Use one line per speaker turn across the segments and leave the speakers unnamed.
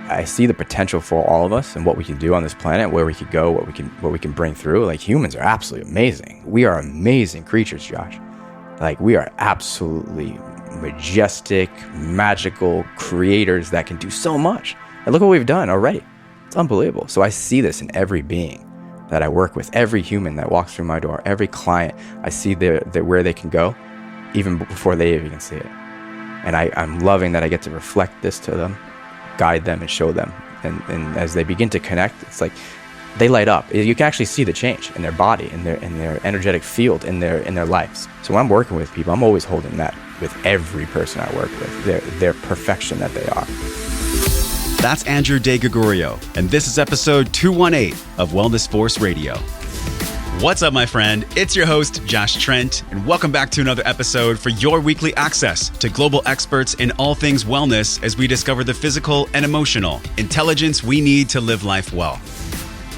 I see the potential for all of us and what we can do on this planet, where we could go, what we can bring through. Like, humans are absolutely amazing. We are amazing creatures, Josh. Like, we are absolutely majestic, magical creators that can do so much. And look what we've done already. It's unbelievable. So I see this in every being that I work with, every human that walks through my door, every client. I see where they can go even before they even see it. And I'm loving that I get to reflect this to them, guide them, and show them. And as they begin to connect, it's like they light up. You can actually see the change in their body, in their energetic field, in their lives. So when I'm working with people, I'm always holding that with every person I work with, their perfection that they are.
That's Andrew DeGregorio, and this is episode 218 of Wellness Force Radio. What's up, my friend? It's your host, Josh Trent, and welcome back to another episode for your weekly access to global experts in all things wellness as we discover the physical and emotional intelligence we need to live life well.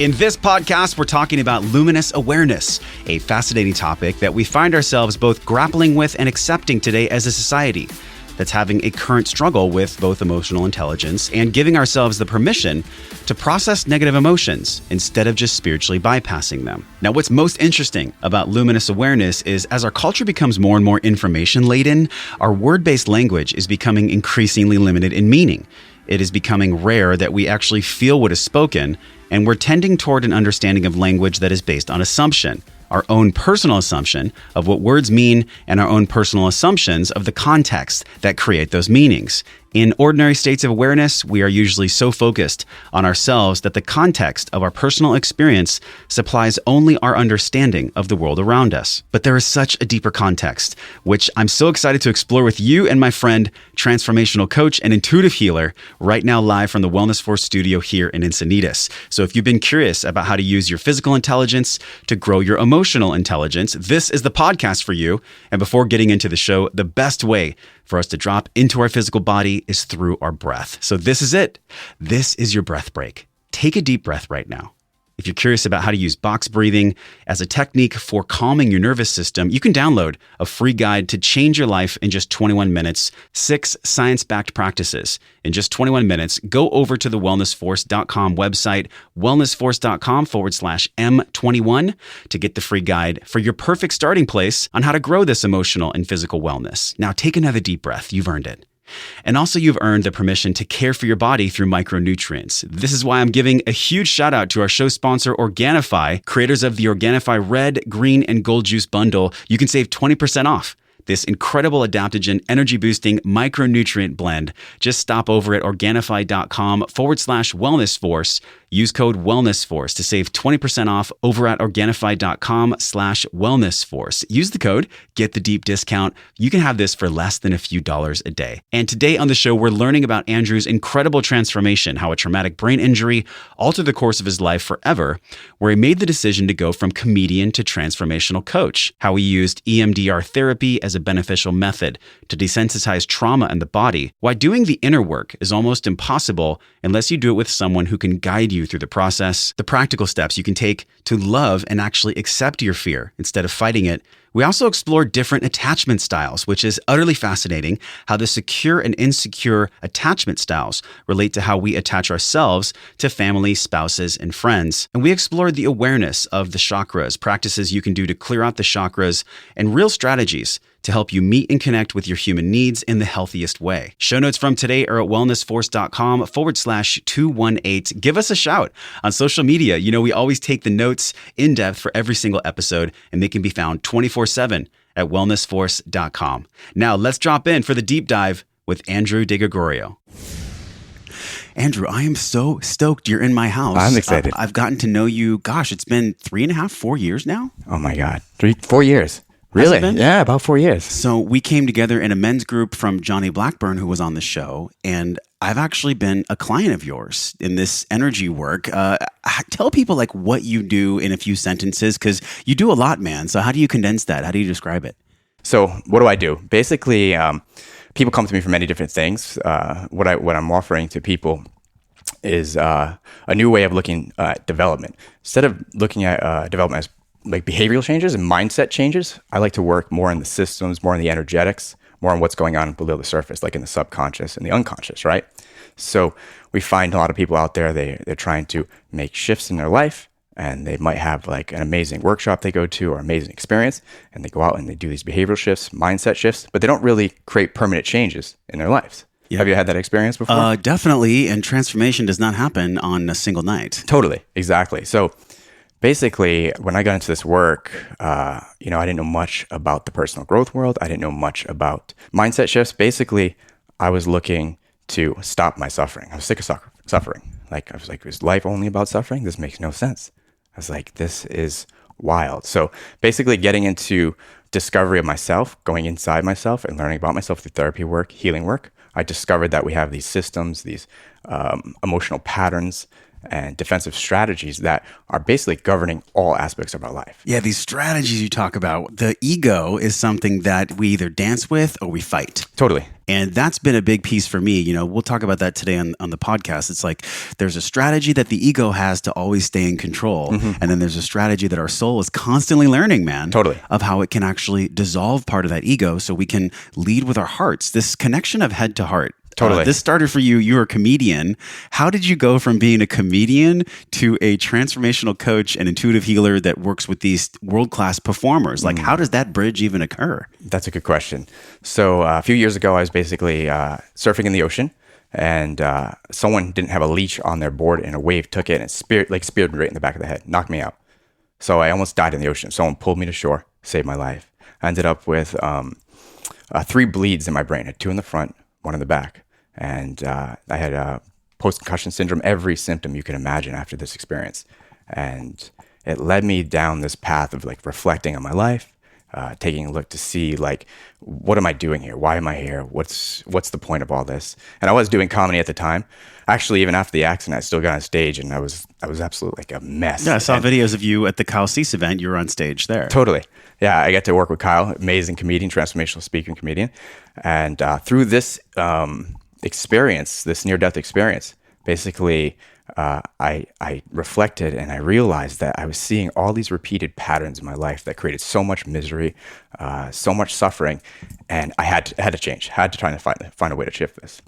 In this podcast, we're talking about luminous awareness, a fascinating topic that we find ourselves both grappling with and accepting today as a society that's having a current struggle with both emotional intelligence and giving ourselves the permission to process negative emotions instead of just spiritually bypassing them. Now, what's most interesting about luminous awareness is as our culture becomes more and more information-laden, our word-based language is becoming increasingly limited in meaning. It is becoming rare that we actually feel what is spoken, and we're tending toward an understanding of language that is based on assumption. Our own personal assumption of what words mean and our own personal assumptions of the context that create those meanings. In ordinary states of awareness, we are usually so focused on ourselves that the context of our personal experience supplies only our understanding of the world around us. But there is such a deeper context, which I'm so excited to explore with you and my friend, transformational coach and intuitive healer, right now live from the Wellness Force studio here in Encinitas. So if you've been curious about how to use your physical intelligence to grow your emotional intelligence, this is the podcast for you. And before getting into the show, the best way for us to drop into our physical body is through our breath. So this is it. This is your breath break. Take a deep breath right now. If you're curious about how to use box breathing as a technique for calming your nervous system, you can download a free guide to change your life in just 21 minutes, 6 science-backed practices. In just 21 minutes, go over to the wellnessforce.com website, wellnessforce.com/M21 to get the free guide for your perfect starting place on how to grow this emotional and physical wellness. Now take another deep breath. You've earned it. And also, you've earned the permission to care for your body through micronutrients. This is why I'm giving a huge shout out to our show sponsor, Organifi, creators of the Organifi Red, Green, and Gold Juice Bundle. You can save 20% off this incredible adaptogen, energy-boosting micronutrient blend. Just stop over at Organifi.com/wellnessforce. Use code WellnessForce to save 20% off over at Organifi.com/wellnessforce. Use the code, get the deep discount. You can have this for less than a few dollars a day. And today on the show, we're learning about Andrew's incredible transformation, how a traumatic brain injury altered the course of his life forever, where he made the decision to go from comedian to transformational coach, how he used EMDR therapy as a beneficial method to desensitize trauma in the body, why doing the inner work is almost impossible unless you do it with someone who can guide you through the process, the practical steps you can take to love and actually accept your fear instead of fighting it. We also explore different attachment styles, which is utterly fascinating, how the secure and insecure attachment styles relate to how we attach ourselves to family, spouses, and friends. And we explored the awareness of the chakras, practices you can do to clear out the chakras, and real strategies to help you meet and connect with your human needs in the healthiest way. Show notes from today are at wellnessforce.com/218. Give us a shout on social media. You know, we always take the notes in depth for every single episode, and they can be found 24/7 at wellnessforce.com. Now let's drop in for the deep dive with Andrew DeGregorio. Andrew, I am so stoked you're in my house.
I'm excited.
I've gotten to know you, gosh, it's been 3.5, 4 years now?
Oh my God. 4 years. Really? Yeah, about 4 years.
So we came together in a men's group from Johnny Blackburn, who was on the show, and I've actually been a client of yours in this energy work. Tell people like what you do in a few sentences, because you do a lot, man. So how do you condense that? How do you describe it?
So what do I do? Basically, people come to me for many different things. What I'm offering to people is a new way of looking at development. Instead of looking at development as like behavioral changes and mindset changes, I like to work more in the systems, more in the energetics, more on what's going on below the surface, like in the subconscious and the unconscious, right? So we find a lot of people out there, they're trying to make shifts in their life, and they might have like an amazing workshop they go to or amazing experience, and they go out and they do these behavioral shifts, mindset shifts, but they don't really create permanent changes in their lives. Yeah. Have you had that experience before?
Definitely. And transformation does not happen on a single night.
Totally. Exactly. So basically, when I got into this work, I didn't know much about the personal growth world. I didn't know much about mindset shifts. Basically, I was looking to stop my suffering. I was sick of suffering. Like, I was like, is life only about suffering? This makes no sense. I was like, this is wild. So basically getting into discovery of myself, going inside myself and learning about myself through therapy work, healing work, I discovered that we have these systems, these emotional patterns and defensive strategies that are basically governing all aspects of our life.
Yeah, these strategies you talk about, the ego is something that we either dance with or we fight.
Totally.
And that's been a big piece for me. We'll talk about that today on the podcast. It's like there's a strategy that the ego has to always stay in control. Mm-hmm. And then there's a strategy that our soul is constantly learning, man.
Totally.
Of how it can actually dissolve part of that ego so we can lead with our hearts. This connection of head to heart.
Totally.
This started for you. You were a comedian. How did you go from being a comedian to a transformational coach and intuitive healer that works with these world-class performers? Like, how does that bridge even occur?
That's a good question. So a few years ago, I was basically surfing in the ocean, and someone didn't have a leash on their board, and a wave took it and speared me right in the back of the head, knocked me out. So I almost died in the ocean. Someone pulled me to shore, saved my life. I ended up with 3 bleeds in my brain. I had 2 in the front, 1 in the back. And I had post-concussion syndrome, every symptom you can imagine after this experience. And it led me down this path of like reflecting on my life, taking a look to see like, what am I doing here? Why am I here? What's the point of all this? And I was doing comedy at the time. Actually, even after the accident, I still got on stage, and I was absolutely like a mess.
Yeah, I saw videos of you at the Kyle Cease event. You were on stage there.
Totally. Yeah, I got to work with Kyle, amazing comedian, transformational speaking comedian. And through this experience, this near-death experience, basically, I reflected and I realized that I was seeing all these repeated patterns in my life that created so much misery, so much suffering, and I had to change. Had to try to find a way to shift this.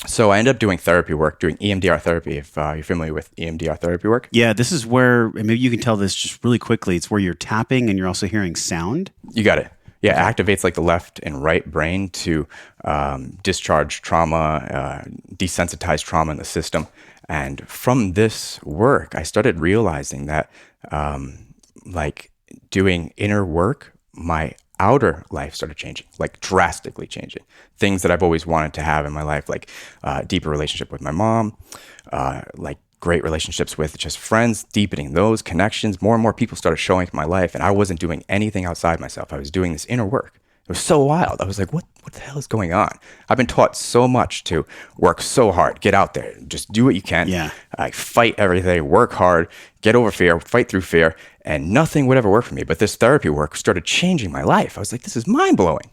So I ended up doing therapy work, doing EMDR therapy. If you're familiar with EMDR therapy work,
yeah, this is where, and maybe you can tell this just really quickly. It's where you're tapping and you're also hearing sound.
You got it. Yeah, it activates like the left and right brain to discharge trauma, desensitize trauma in the system. And from this work, I started realizing that like doing inner work, my outer life started changing, like drastically changing. Things that I've always wanted to have in my life, like deeper relationship with my mom, like great relationships with just friends, deepening those connections. More and more people started showing up in my life, and I wasn't doing anything outside myself. I was doing this inner work. It was so wild. I was like, what the hell is going on? I've been taught so much to work so hard, get out there, just do what you can.
Yeah.
Fight everything, work hard, get over fear, fight through fear, and nothing would ever work for me. But this therapy work started changing my life. I was like, this is mind-blowing.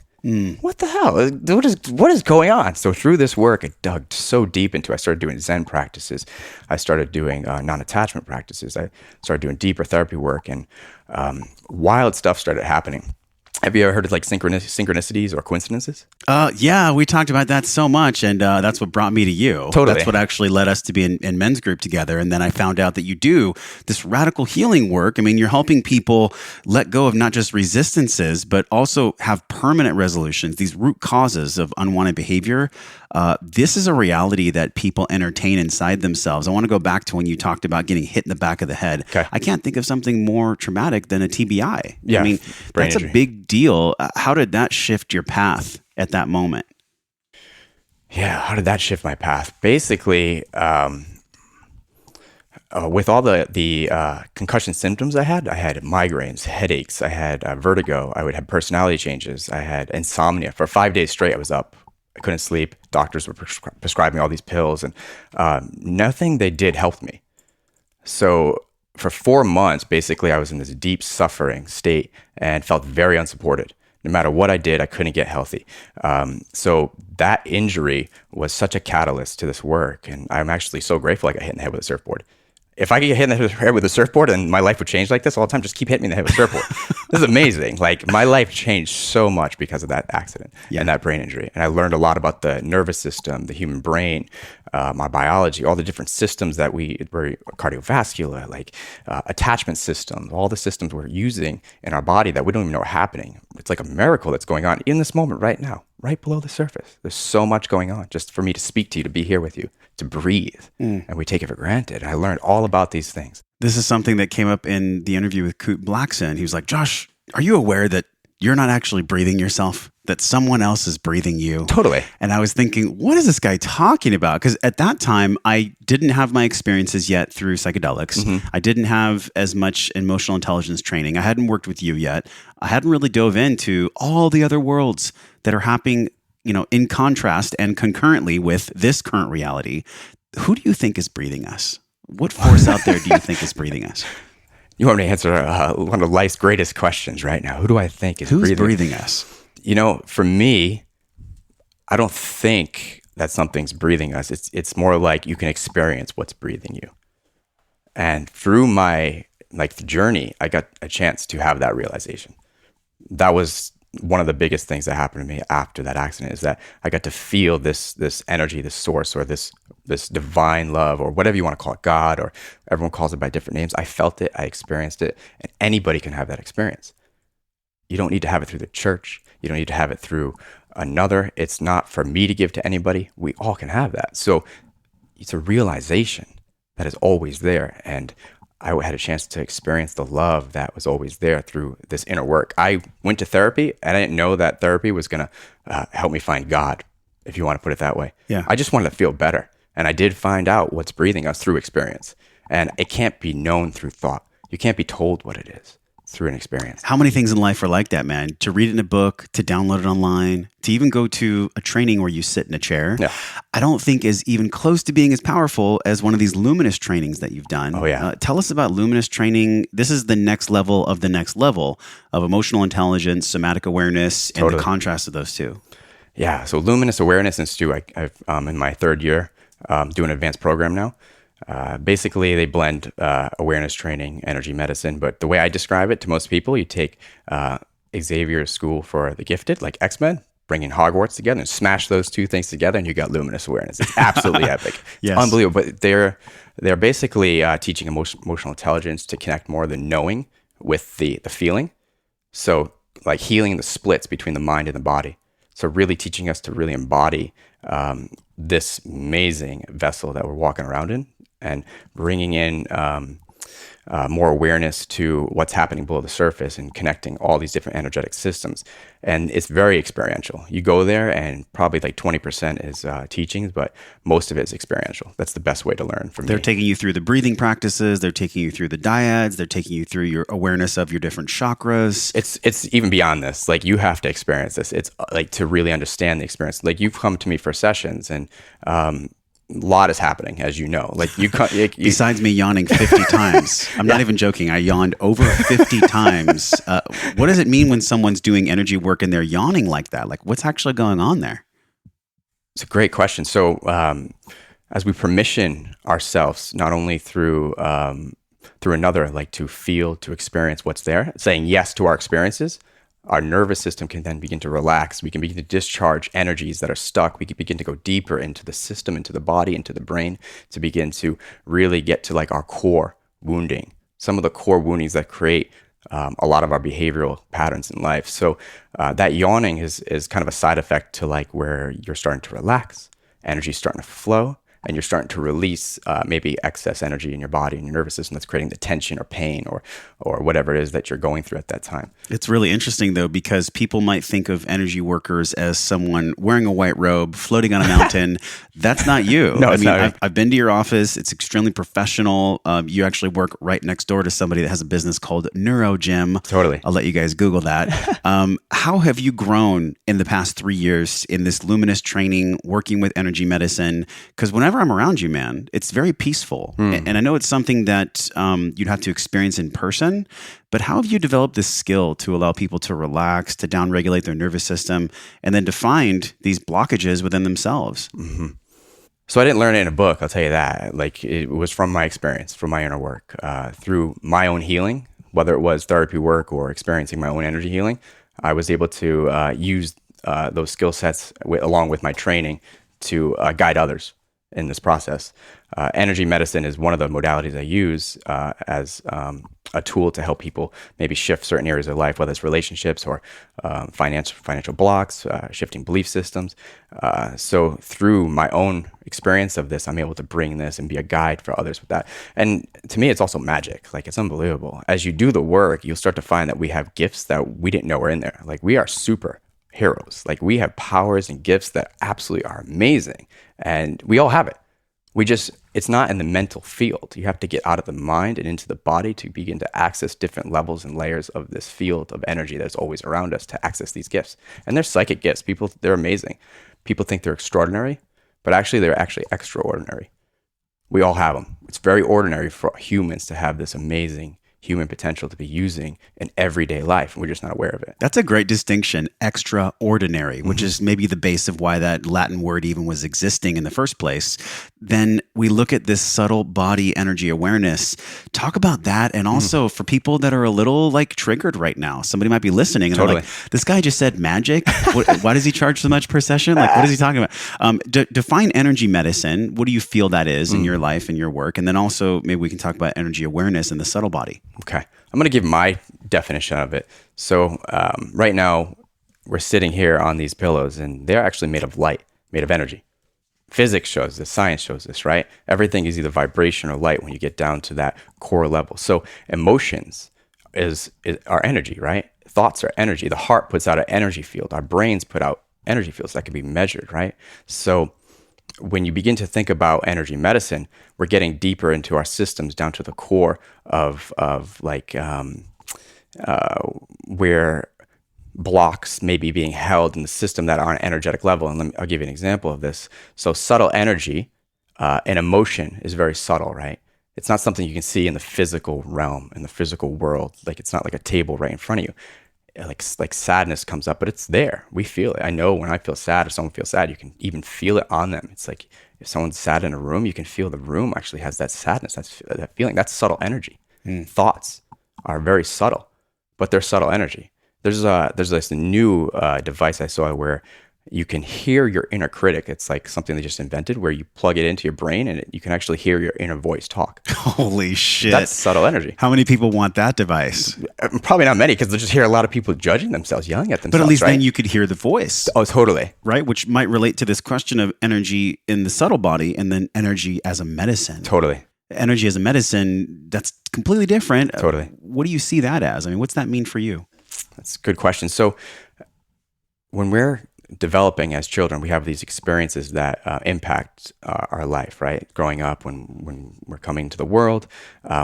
What the hell? What is going on? So through this work, I dug so deep into it. I started doing Zen practices. I started doing non-attachment practices. I started doing deeper therapy work, and wild stuff started happening. Have you ever heard of like synchronicities or coincidences?
Yeah, we talked about that so much, and that's what brought me to you.
Totally.
That's what actually led us to be in men's group together. And then I found out that you do this radical healing work. I mean, you're helping people let go of not just resistances, but also have permanent resolutions, these root causes of unwanted behavior. This is a reality that people entertain inside themselves. I want to go back to when you talked about getting hit in the back of the head.
Okay.
I can't think of something more traumatic than a TBI.
Yeah,
I mean, that's
injury.
A big deal. How did that shift your path at that moment?
Yeah, how did that shift my path? Basically, with all the concussion symptoms I had migraines, headaches, I had vertigo, I would have personality changes, I had insomnia. For 5 days straight, I was up. I couldn't sleep. Doctors were prescribing all these pills, and nothing they did helped me. So for 4 months, basically, I was in this deep suffering state and felt very unsupported. No matter what I did, I couldn't get healthy. So that injury was such a catalyst to this work, and I'm actually so grateful I got hit in the head with a surfboard. if I could get hit in the head with a surfboard and my life would change like this all the time, just keep hitting me in the head with a surfboard. This is amazing. Like, my life changed so much because of that accident and that brain injury. And I learned a lot about the nervous system, the human brain, my biology, all the different systems that we're cardiovascular, like attachment systems, all the systems we're using in our body that we don't even know are happening. It's like a miracle that's going on in this moment right now, right below the surface. There's so much going on just for me to speak to you, to be here with you, to breathe. And we take it for granted. And I learned all about these things.
This is something that came up in the interview with Kute Blackson. He was like, Josh, are you aware that you're not actually breathing yourself, that someone else is breathing you?
Totally.
And I was thinking, what is this guy talking about? Because at that time, I didn't have my experiences yet through psychedelics. I didn't have as much emotional intelligence training. I hadn't worked with you yet. I hadn't really dove into all the other worlds that are happening, in contrast and concurrently with this current reality. Who do you think is breathing us? What force out there do you think is breathing us?
You want me to answer one of life's greatest questions right now. Who do I think is
breathing us?
For me, I don't think that something's breathing us. It's more like you can experience what's breathing you. And through my journey, I got a chance to have that realization. That was one of the biggest things that happened to me after that accident, is that I got to feel this energy, this source, or this divine love, or whatever you want to call it, God, or everyone calls it by different names. I felt it, I experienced it, and anybody can have that experience. You don't need to have it through the church. You don't need to have it through another. It's not for me to give to anybody. We all can have that. So it's a realization that is always there. And I had a chance to experience the love that was always there through this inner work. I went to therapy, and I didn't know that therapy was going to help me find God, if you want to put it that way.
Yeah.
I just wanted to feel better. And I did find out what's breathing us through experience. And it can't be known through thought. You can't be told what it is. Through an experience.
How many things in life are like that, man? To read it in a book, to download it online, to even go to a training where you sit in a chair, I don't think is even close to being as powerful as one of these luminous trainings that you've done.
Oh, yeah.
Tell us about luminous training. This is the next level of emotional intelligence, somatic awareness, and the contrast of those two.
Yeah. So Luminous Awareness Institute, I'm in my third year doing an advanced program now. Basically, they blend awareness training, energy medicine. But the way I describe it to most people, you take Xavier's School for the Gifted, like X-Men, bring in Hogwarts together and smash those two things together, and you got luminous awareness. It's absolutely epic.
Yes.
It's unbelievable. But they're basically teaching emotional intelligence to connect more the knowing with the feeling. So like healing the splits between the mind and the body. So really teaching us to really embody this amazing vessel that we're walking around in, and bringing in more awareness to what's happening below the surface and connecting all these different energetic systems. And it's very experiential. You go there and probably like 20% is teachings, but most of it is experiential. That's the best way to learn from
They're taking you through the breathing practices. They're taking you through the dyads. They're taking you through your awareness of your different chakras.
It's even beyond this. Like, you have to experience this. It's like to really understand the experience. Like, you've come to me for sessions, and a lot is happening, as you know. Like,
besides me yawning 50 times, I'm not even joking. I yawned over 50 times. What does it mean when someone's doing energy work and they're yawning like that? Like, what's actually going on there?
It's a great question. So, as we permission ourselves, not only through another, like to feel, to experience what's there, saying yes to our experiences, our nervous system can then begin to relax. We can begin to discharge energies that are stuck. We can begin to go deeper into the system, into the body, into the brain, to begin to really get to like our core wounding, some of the core woundings that create a lot of our behavioral patterns in life. So that yawning is kind of a side effect to like where you're starting to relax, energy's starting to flow, and you're starting to release maybe excess energy in your body and your nervous system that's creating the tension or pain or whatever it is that you're going through at that time.
It's really interesting, though, because people might think of energy workers as someone wearing a white robe, floating on a mountain. That's not you.
No,
I've been to your office. It's extremely professional. You actually work right next door to somebody that has a business called Neuro Gym.
Totally.
I'll let you guys Google that. How have you grown in the past 3 years in this luminous training, working with energy medicine? Because whenever I'm around you, man, it's very peaceful. And I know it's something that you'd have to experience in person, but how have you developed this skill to allow people to relax, to downregulate their nervous system, and then to find these blockages within themselves?
Mm-hmm. So I didn't learn it in a book, I'll tell you that. Like, it was from my experience, from my inner work, through my own healing, whether it was therapy work or experiencing my own energy healing. I was able to use those skill sets along with my training to guide others in this process. Energy medicine is one of the modalities I use as a tool to help people maybe shift certain areas of life, whether it's relationships or financial blocks, shifting belief systems. So through my own experience of this, I'm able to bring this and be a guide for others with that. And to me, it's also magic. Like, it's unbelievable. As you do the work, you'll start to find that we have gifts that we didn't know were in there. Like, we are super heroes. Like, we have powers and gifts that absolutely are amazing. And we all have it. It's not in the mental field. You have to get out of the mind and into the body to begin to access different levels and layers of this field of energy that's always around us to access these gifts. And they're psychic gifts. They're amazing. People think they're extraordinary, but actually they're actually extraordinary. We all have them. It's very ordinary for humans to have this amazing human potential to be using in everyday life, and we're just not aware of it.
That's a great distinction, extraordinary, which is maybe the base of why that Latin word even was existing in the first place. Then we look at this subtle body energy awareness. Talk about that, and also for people that are a little like triggered right now. Somebody might be listening and they're like, this guy just said magic. Why does he charge so much per session? Like, what is he talking about? Define energy medicine. What do you feel that is in your life and your work? And then also maybe we can talk about energy awareness and the subtle body.
Okay. I'm going to give my definition of it. So right now, we're sitting here on these pillows, and they're actually made of light, made of energy. Physics shows this, science shows this, right? Everything is either vibration or light when you get down to that core level. So emotions are energy, right? Thoughts are energy. The heart puts out an energy field. Our brains put out energy fields that can be measured, right? So when you begin to think about energy medicine, we're getting deeper into our systems down to the core of where blocks may be being held in the system that are on an energetic level. And I'll give you an example of this. So subtle energy and emotion is very subtle, right? It's not something you can see in the physical realm, in the physical world. Like, it's not like a table right in front of you. Like sadness comes up, but it's there. We feel it. I know when I feel sad, if someone feels sad, you can even feel it on them. It's like if someone's sad in a room, you can feel the room actually has that sadness, that feeling. That's subtle energy. Thoughts are very subtle, but they're subtle energy. There's this new device I saw where you can hear your inner critic. It's like something they just invented where you plug it into your brain and you can actually hear your inner voice talk.
Holy shit.
That's subtle energy.
How many people want that device?
Probably not many, because they'll just hear a lot of people judging themselves, yelling at themselves.
But at least
right?
then you could hear the voice.
Oh, totally.
Right? Which might relate to this question of energy in the subtle body and then energy as a medicine.
Totally.
Energy as a medicine, that's completely different.
Totally.
What do you see that as? I mean, what's that mean for you?
That's a good question. So when we're developing as children, we have these experiences that impact our life, right? Growing up, when we're coming to the world,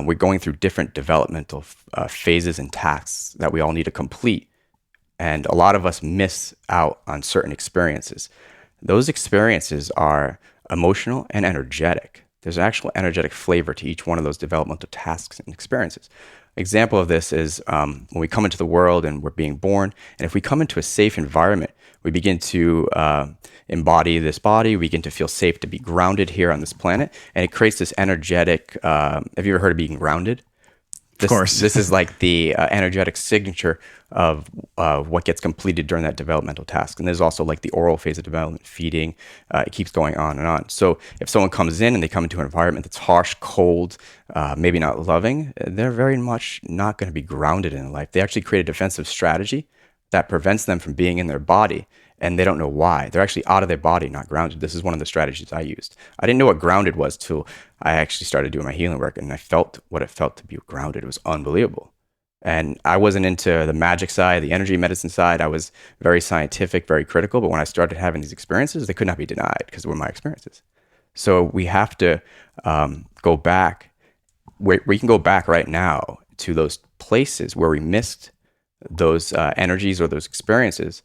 we're going through different developmental phases and tasks that we all need to complete. And a lot of us miss out on certain experiences. Those experiences are emotional and energetic. There's an actual energetic flavor to each one of those developmental tasks and experiences. Example of this is when we come into the world and we're being born, and if we come into a safe environment, we begin to embody this body. We begin to feel safe to be grounded here on this planet, and it creates this energetic. Have you ever heard of being grounded? Of
course.
This is like the energetic signature of what gets completed during that developmental task. And there's also like the oral phase of development, feeding. It keeps going on and on. So if someone comes in and they come into an environment that's harsh, cold, maybe not loving, they're very much not going to be grounded in life. They actually create a defensive strategy that prevents them from being in their body, and they don't know why. They're actually out of their body, not grounded. This is one of the strategies I used. I didn't know what grounded was till I actually started doing my healing work, and I felt what it felt to be grounded. It was unbelievable. And I wasn't into the magic side, the energy medicine side. I was very scientific, very critical, but when I started having these experiences, they could not be denied because they were my experiences. So we have to go back. We can go back right now to those places where we missed those energies or those experiences,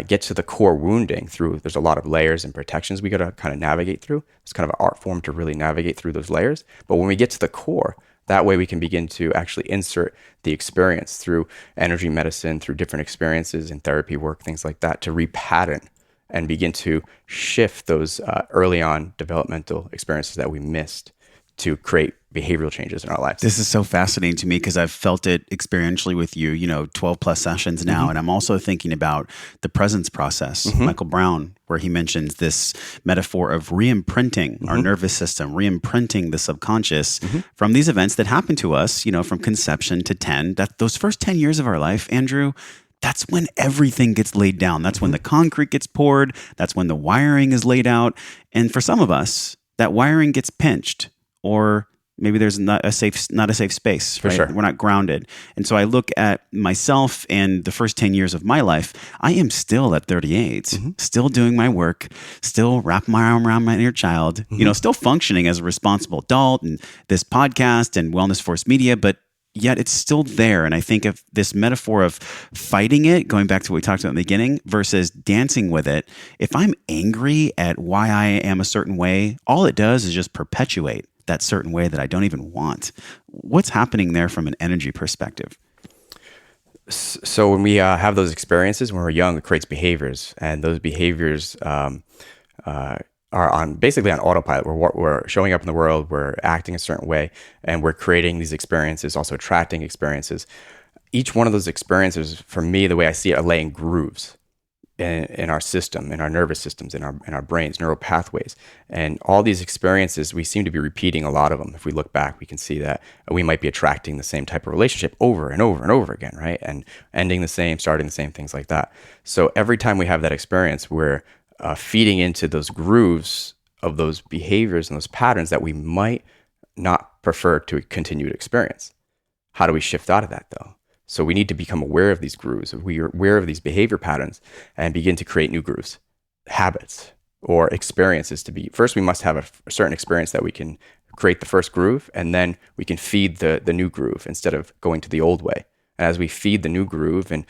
get to the core wounding through. There's a lot of layers and protections we got to kind of navigate through. It's kind of an art form to really navigate through those layers. But when we get to the core, that way we can begin to actually insert the experience through energy medicine, through different experiences and therapy work, things like that, to repattern and begin to shift those early on developmental experiences that we missed to create behavioral changes in our lives.
This is so fascinating to me because I've felt it experientially with you, 12 plus sessions now. And I'm also thinking about the presence process, Michael Brown, where he mentions this metaphor of re-imprinting our nervous system, re-imprinting the subconscious from these events that happen to us, from conception to 10, that those first 10 years of our life, Andrew, that's when everything gets laid down. That's when the concrete gets poured. That's when the wiring is laid out. And for some of us, that wiring gets pinched, or maybe there's not a safe space.
For sure.
We're not grounded. And so I look at myself and the first 10 years of my life, I am still at 38, still doing my work, still wrapping my arm around my inner child, still functioning as a responsible adult and this podcast and Wellness Force Media, but yet it's still there. And I think of this metaphor of fighting it, going back to what we talked about in the beginning, versus dancing with it. If I'm angry at why I am a certain way, all it does is just perpetuate that certain way that I don't even want. What's happening there from an energy perspective?
So when we have those experiences when we're young, it creates behaviors, and those behaviors are basically on autopilot. We're showing up in the world, we're acting a certain way, and we're creating these experiences, also attracting experiences. Each one of those experiences, for me, the way I see it, are laying grooves in our system, in our nervous systems, in our brains, neural pathways. And all these experiences, we seem to be repeating a lot of them. If we look back, we can see that we might be attracting the same type of relationship over and over and over again, right? And ending the same, starting the same, things like that. So every time we have that experience, we're feeding into those grooves of those behaviors and those patterns that we might not prefer to continue to experience. How do we shift out of that, though? So we need to become aware of these grooves. We are aware of these behavior patterns and begin to create new grooves, habits, or experiences to be. First, we must have a certain experience that we can create the first groove, and then we can feed the new groove instead of going to the old way. And as we feed the new groove and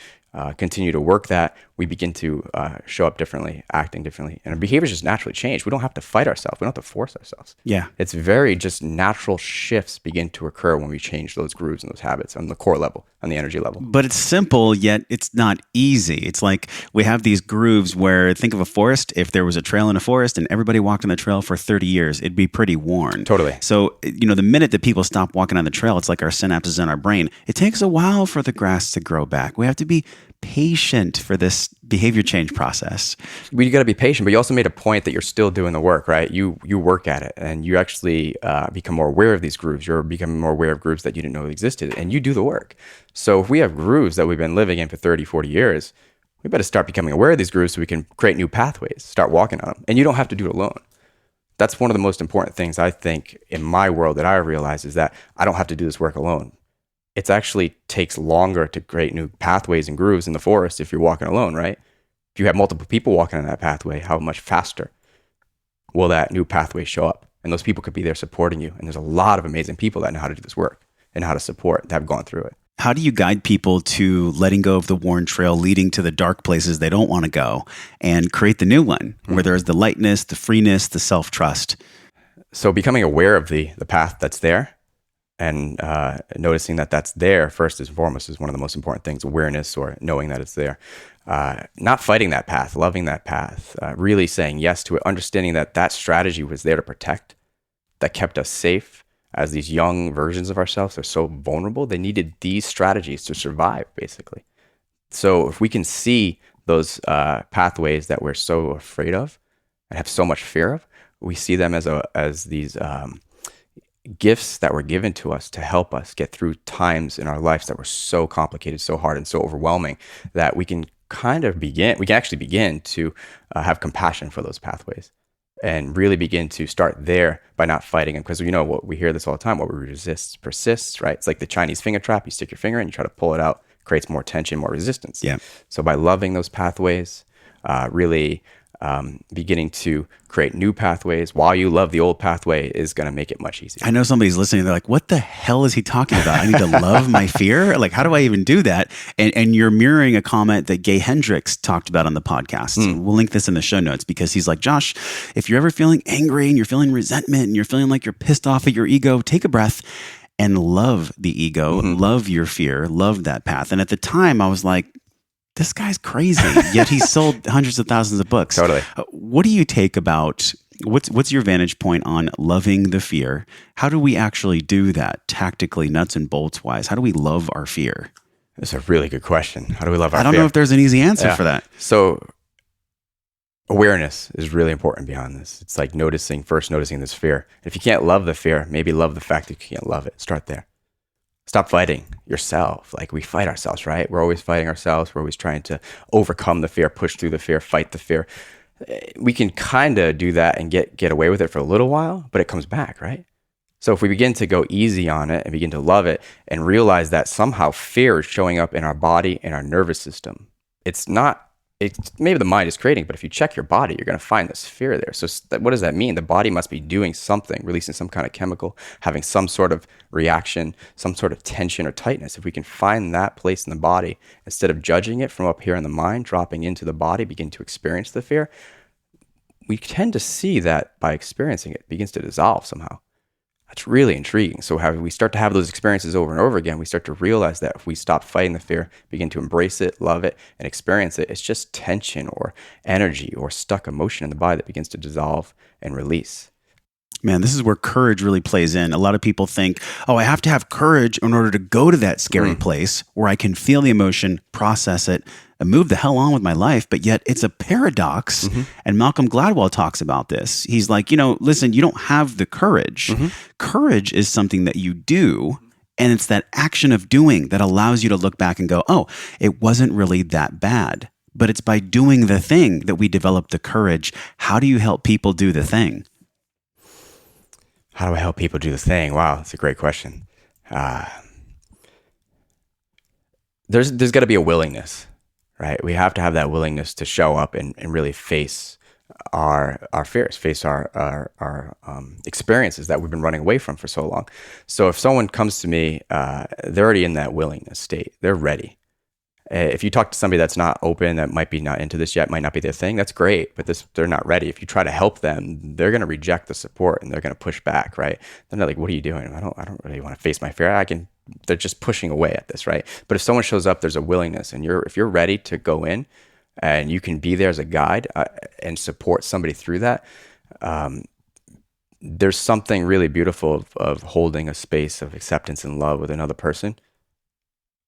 continue to work that, we begin to show up differently, acting differently. And our behaviors just naturally change. We don't have to fight ourselves. We don't have to force ourselves.
Yeah.
It's very just natural shifts begin to occur when we change those grooves and those habits on the core level, on the energy level.
But it's simple, yet it's not easy. It's like we have these grooves where, think of a forest. If there was a trail in a forest and everybody walked on the trail for 30 years, it'd be pretty worn.
Totally.
So, the minute that people stop walking on the trail, it's like our synapses in our brain. It takes a while for the grass to grow back. We have to be patient for this behavior change process.
You got to be patient, but you also made a point that you're still doing the work, right? You work at it, and you actually become more aware of these grooves. You're becoming more aware of grooves that you didn't know existed, and you do the work. So if we have grooves that we've been living in for 30, 40 years, we better start becoming aware of these grooves so we can create new pathways, start walking on them. And you don't have to do it alone. That's one of the most important things I think in my world that I realize is that I don't have to do this work alone. It actually takes longer to create new pathways and grooves in the forest if you're walking alone, right? If you have multiple people walking on that pathway, how much faster will that new pathway show up? And those people could be there supporting you. And there's a lot of amazing people that know how to do this work and how to support, that have gone through it.
How do you guide people to letting go of the worn trail, leading to the dark places they don't want to go, and create the new one where there's the lightness, the freeness, the self-trust?
So becoming aware of the path that's there, and noticing that that's there first and foremost is one of the most important things. Awareness, or knowing that it's there. Not fighting that path, loving that path, really saying yes to it, understanding that that strategy was there to protect, that kept us safe. As these young versions of ourselves are so vulnerable, they needed these strategies to survive, basically. So if we can see those pathways that we're so afraid of and have so much fear of, we see them as these gifts that were given to us to help us get through times in our lives that were so complicated, so hard, and so overwhelming that we can actually begin to have compassion for those pathways and really begin to start there by not fighting them. Because what we hear this all the time, what we resist persists, right? It's like the Chinese finger trap. You stick your finger in, you try to pull it out, creates more tension, more resistance.
Yeah.
So by loving those pathways, really beginning to create new pathways while you love the old pathway is going to make it much easier.
I know somebody's listening. They're like, what the hell is he talking about? I need to love my fear? Like, how do I even do that? And you're mirroring a comment that Gay Hendricks talked about on the podcast. We'll link this in the show notes, because he's like, Josh, if you're ever feeling angry and you're feeling resentment and you're feeling like you're pissed off at your ego, take a breath and love the ego, love your fear, love that path. And at the time I was like, this guy's crazy, yet he sold hundreds of thousands of books.
Totally.
What do you take about, what's your vantage point on loving the fear? How do we actually do that tactically, nuts and bolts wise? How do we love our fear?
That's a really good question. How do we love our fear?
I don't know if there's an easy answer for that.
So awareness is really important beyond this. It's like first noticing this fear. If you can't love the fear, maybe love the fact that you can't love it. Start there. Stop fighting yourself. Like we fight ourselves, right? We're always fighting ourselves. We're always trying to overcome the fear, push through the fear, fight the fear. We can kind of do that and get away with it for a little while, but it comes back, right? So if we begin to go easy on it and begin to love it and realize that somehow fear is showing up in our body and our nervous system, it's maybe the mind is creating, but if you check your body, you're going to find this fear there. So what does that mean? The body must be doing something, releasing some kind of chemical, having some sort of reaction, some sort of tension or tightness. If we can find that place in the body, instead of judging it from up here in the mind, dropping into the body, begin to experience the fear, we tend to see that by experiencing it begins to dissolve somehow. That's really intriguing. So how we start to have those experiences over and over again, we start to realize that if we stop fighting the fear, begin to embrace it, love it, and experience it, it's just tension or energy or stuck emotion in the body that begins to dissolve and release.
Man, this is where courage really plays in. A lot of people think, oh, I have to have courage in order to go to that scary place where I can feel the emotion, process it, and move the hell on with my life. But yet it's a paradox. And Malcolm Gladwell talks about this. He's like, listen, you don't have the courage. Courage is something that you do. And it's that action of doing that allows you to look back and go, oh, it wasn't really that bad. But it's by doing the thing that we develop the courage. How do you help people do the thing?
How do I help people do the thing? Wow, that's a great question. There's got to be a willingness, right? We have to have that willingness to show up and really face our fears, face our experiences that we've been running away from for so long. So if someone comes to me, they're already in that willingness state. They're ready. If you talk to somebody that's not open, that might be not into this yet, might not be their thing, that's great, but they're not ready. If you try to help them, they're going to reject the support and they're going to push back, right? Then they're like, what are you doing? I don't really want to face my fear. They're just pushing away at this, right? But if someone shows up, there's a willingness, and if you're ready to go in and you can be there as a guide and support somebody through that, there's something really beautiful of holding a space of acceptance and love with another person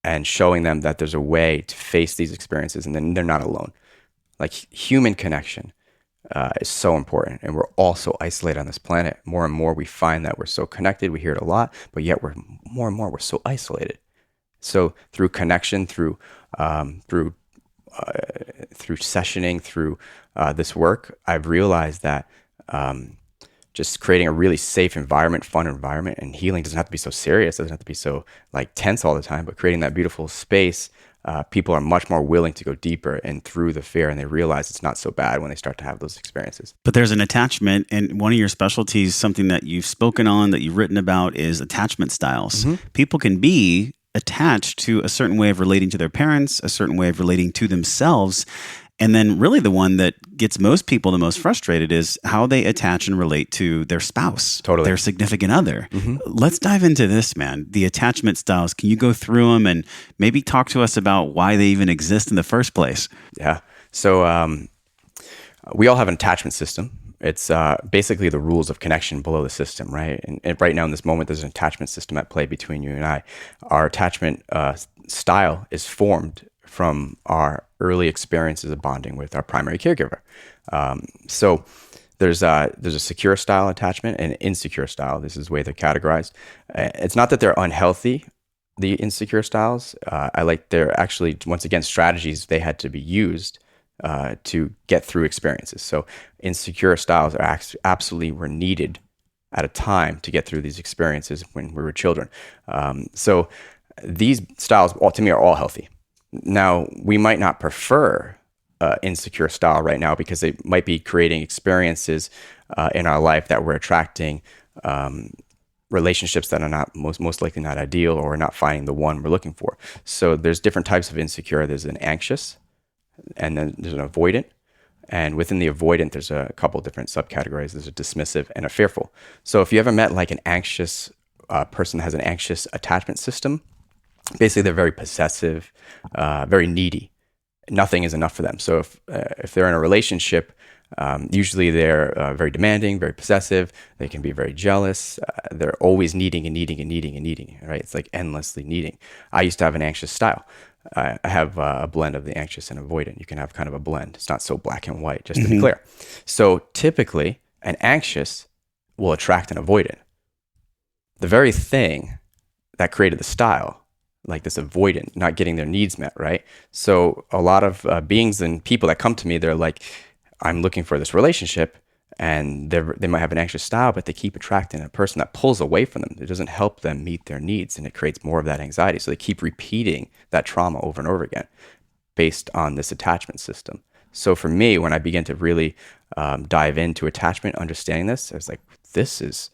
and showing them that there's a way to face these experiences and then they're not alone. Like human connection is so important, and we're all so isolated on this planet. More and more we find that we're so connected, we hear it a lot, but yet we're so isolated. So through connection, through sessioning, through this work, I've realized that just creating a really safe environment, fun environment, and healing doesn't have to be so serious. It doesn't have to be so like tense all the time, but creating that beautiful space, people are much more willing to go deeper and through the fear, and they realize it's not so bad when they start to have those experiences.
But there's an attachment, and one of your specialties, something that you've spoken on, that you've written about, is attachment styles. People can be attached to a certain way of relating to their parents, a certain way of relating to themselves. And then really the one that gets most people the most frustrated is how they attach and relate to their spouse, their significant other. Let's dive into this, man. The attachment styles. Can you go through them and maybe talk to us about why they even exist in the first place?
Yeah. So we all have an attachment system. It's basically the rules of connection below the system, right? And right now in this moment, there's an attachment system at play between you and I. Our attachment style is formed from our early experiences of bonding with our primary caregiver. So there's a secure style attachment and an insecure style. This is the way they're categorized. It's not that they're unhealthy, the insecure styles. They're actually, once again, strategies they had to be used to get through experiences. So insecure styles are absolutely were needed at a time to get through these experiences when we were children. So these styles, to me, are all healthy. Now, we might not prefer insecure style right now because they might be creating experiences in our life that we're attracting relationships that are not most likely not ideal, or we're not finding the one we're looking for. So there's different types of insecure. There's an anxious, and then there's an avoidant. And within the avoidant, there's a couple different subcategories. There's a dismissive and a fearful. So if you ever met like an anxious person that has an anxious attachment system, basically they're very possessive, very needy. nothing is enough for them. So if they're in a relationship, usually they're very demanding, very possessive. They can be very jealous. They're always needing and needing and needing and needing, right? It's like endlessly needing. I used to have an anxious style. I have a blend of the anxious and avoidant. You can have kind of a blend. It's not so black and white, just to be clear. So typically, an anxious will attract an avoidant. The very thing that created the style, like this avoidant, not getting their needs met, right? So a lot of beings and people that come to me, they're like, I'm looking for this relationship, and they might have an anxious style, but they keep attracting a person that pulls away from them. It doesn't help them meet their needs, and it creates more of that anxiety. So they keep repeating that trauma over and over again based on this attachment system. So for me, when I began to really dive into attachment, understanding this, I was like, this is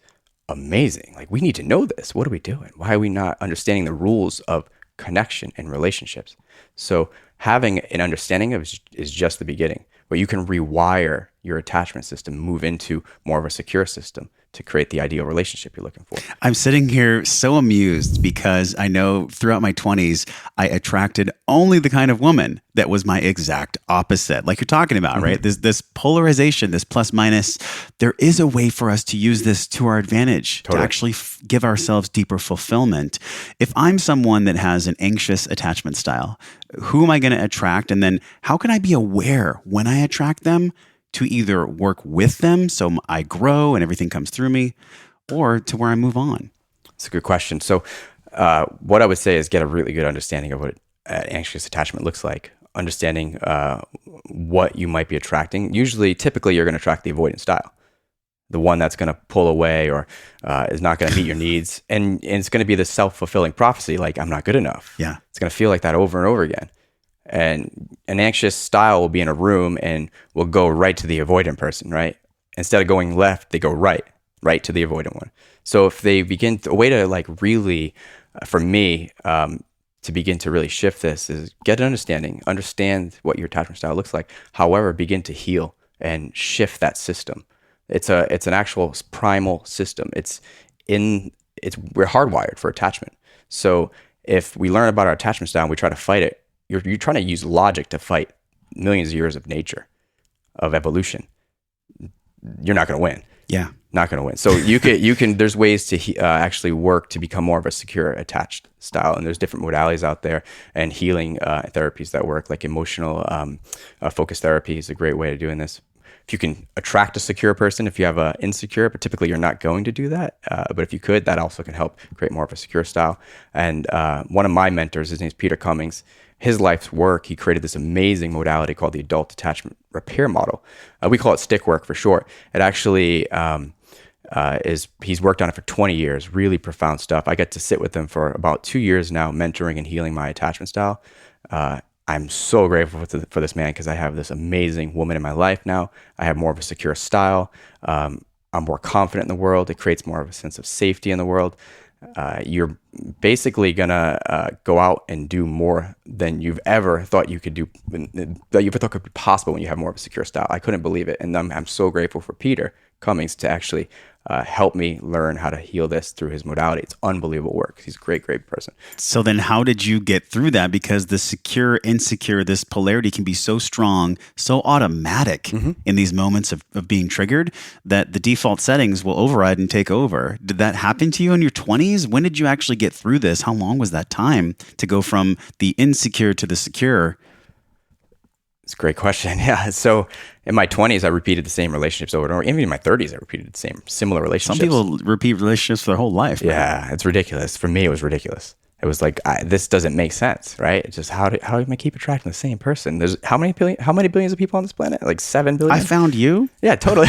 amazing. Like, we need to know this. What are we doing? Why are we not understanding the rules of connection and relationships? So having an understanding of is just the beginning, where you can rewire your attachment system, move into more of a secure system to create the ideal relationship you're looking for.
I'm sitting here so amused because I know throughout my 20s, I attracted only the kind of woman that was my exact opposite. Like you're talking about, right? This polarization, this plus minus, there is a way for us to use this to our advantage, to actually give ourselves deeper fulfillment. If I'm someone that has an anxious attachment style, who am I going to attract? And then how can I be aware when I attract them to either work with them so I grow and everything comes through me, or to where I move on?
It's a good question. So what I would say is get a really good understanding of what anxious attachment looks like, understanding what you might be attracting. Typically, you're going to attract the avoidant style, the one that's going to pull away or is not going to meet your needs. And it's going to be the self-fulfilling prophecy, like, I'm not good enough.
Yeah.
It's going to feel like that over and over again. And an anxious style will be in a room and will go right to the avoidant person, right? Instead of going left, they go right to the avoidant one. So if they begin, a way to like really, for me, to begin to really shift this is get an understand what your attachment style looks like. However, begin to heal and shift that system. It's an actual primal system. We're hardwired for attachment. So if we learn about our attachment style and we try to fight it, you're trying to use logic to fight millions of years of nature, of evolution. You're not going to win.
Yeah.
Not going to win. So you can, there's ways to actually work to become more of a secure attached style. And there's different modalities out there and healing therapies that work, like emotional focus therapy is a great way of doing this. If you can attract a secure person, if you have an insecure, but typically you're not going to do that. But if you could, that also can help create more of a secure style. And one of my mentors, his name is Peter Cummings. His life's work, he created this amazing modality called the adult attachment repair model. We call it stick work for short. It actually he's worked on it for 20 years, really profound stuff. I get to sit with him for about 2 years now, mentoring and healing my attachment style. I'm so grateful for this man because I have this amazing woman in my life now. I have more of a secure style. I'm more confident in the world. It creates more of a sense of safety in the world. You're basically gonna go out and do more than you've ever thought you could do, that you ever thought could be possible when you have more of a secure style. I couldn't believe it, and I'm so grateful for Peter Cummings to actually help me learn how to heal this through his modality. It's unbelievable work. He's a great person.
So then how did you get through that? Because the secure, insecure, this polarity can be so strong, so automatic in these moments of being triggered that the default settings will override and take over. Did that happen to you in your 20s? When did you actually get through this? How long was that time to go from the insecure to the secure?
It's a great question. Yeah. So in my 20s, I repeated the same relationships over and over. Even in my 30s, I repeated the same similar relationships.
Some people repeat relationships for their whole life. Right?
Yeah, it's ridiculous. For me, it was ridiculous. It was like, this doesn't make sense, right? It's just how am I keep attracting the same person? There's how many billions of people on this planet? Like 7 billion?
I found you.
Yeah, totally.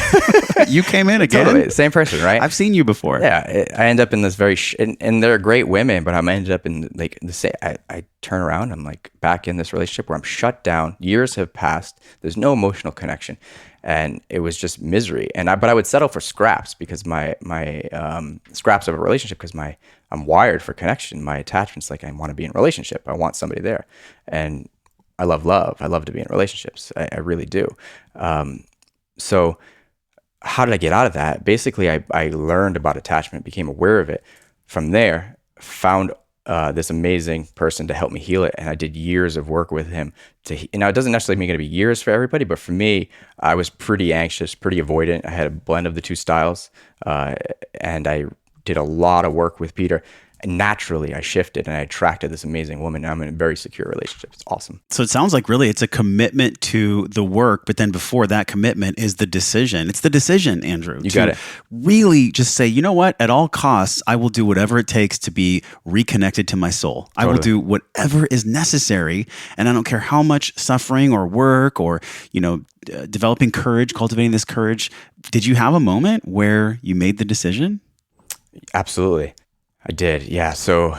You came in again.
Totally. Same person, right?
I've seen you before.
Yeah. I end up in this very, and they're great women, but I'm ended up in like the same, I turn around, I'm like back in this relationship where I'm shut down. Years have passed. There's no emotional connection. And it was just misery. But I would settle for scraps because my scraps of a relationship, because I'm wired for connection. My attachment's like, I want to be in a relationship. I want somebody there. And I love love. I love to be in relationships. I really do. So how did I get out of that? Basically, I learned about attachment, became aware of it. From there, found this amazing person to help me heal it. And I did years of work with him now it doesn't necessarily mean going to be years for everybody, but for me, I was pretty anxious, pretty avoidant. I had a blend of the two styles. And I did a lot of work with Peter. And naturally, I shifted and I attracted this amazing woman. Now I'm in a very secure relationship. It's awesome.
So it sounds like really it's a commitment to the work, but then before that commitment is the decision. It's the decision, Andrew.
You got it.
Really just say, you know what? At all costs, I will do whatever it takes to be reconnected to my soul. Totally. I will do whatever is necessary. And I don't care how much suffering or work or, developing courage, cultivating this courage. Did you have a moment where you made the decision?
Absolutely. I did, yeah. So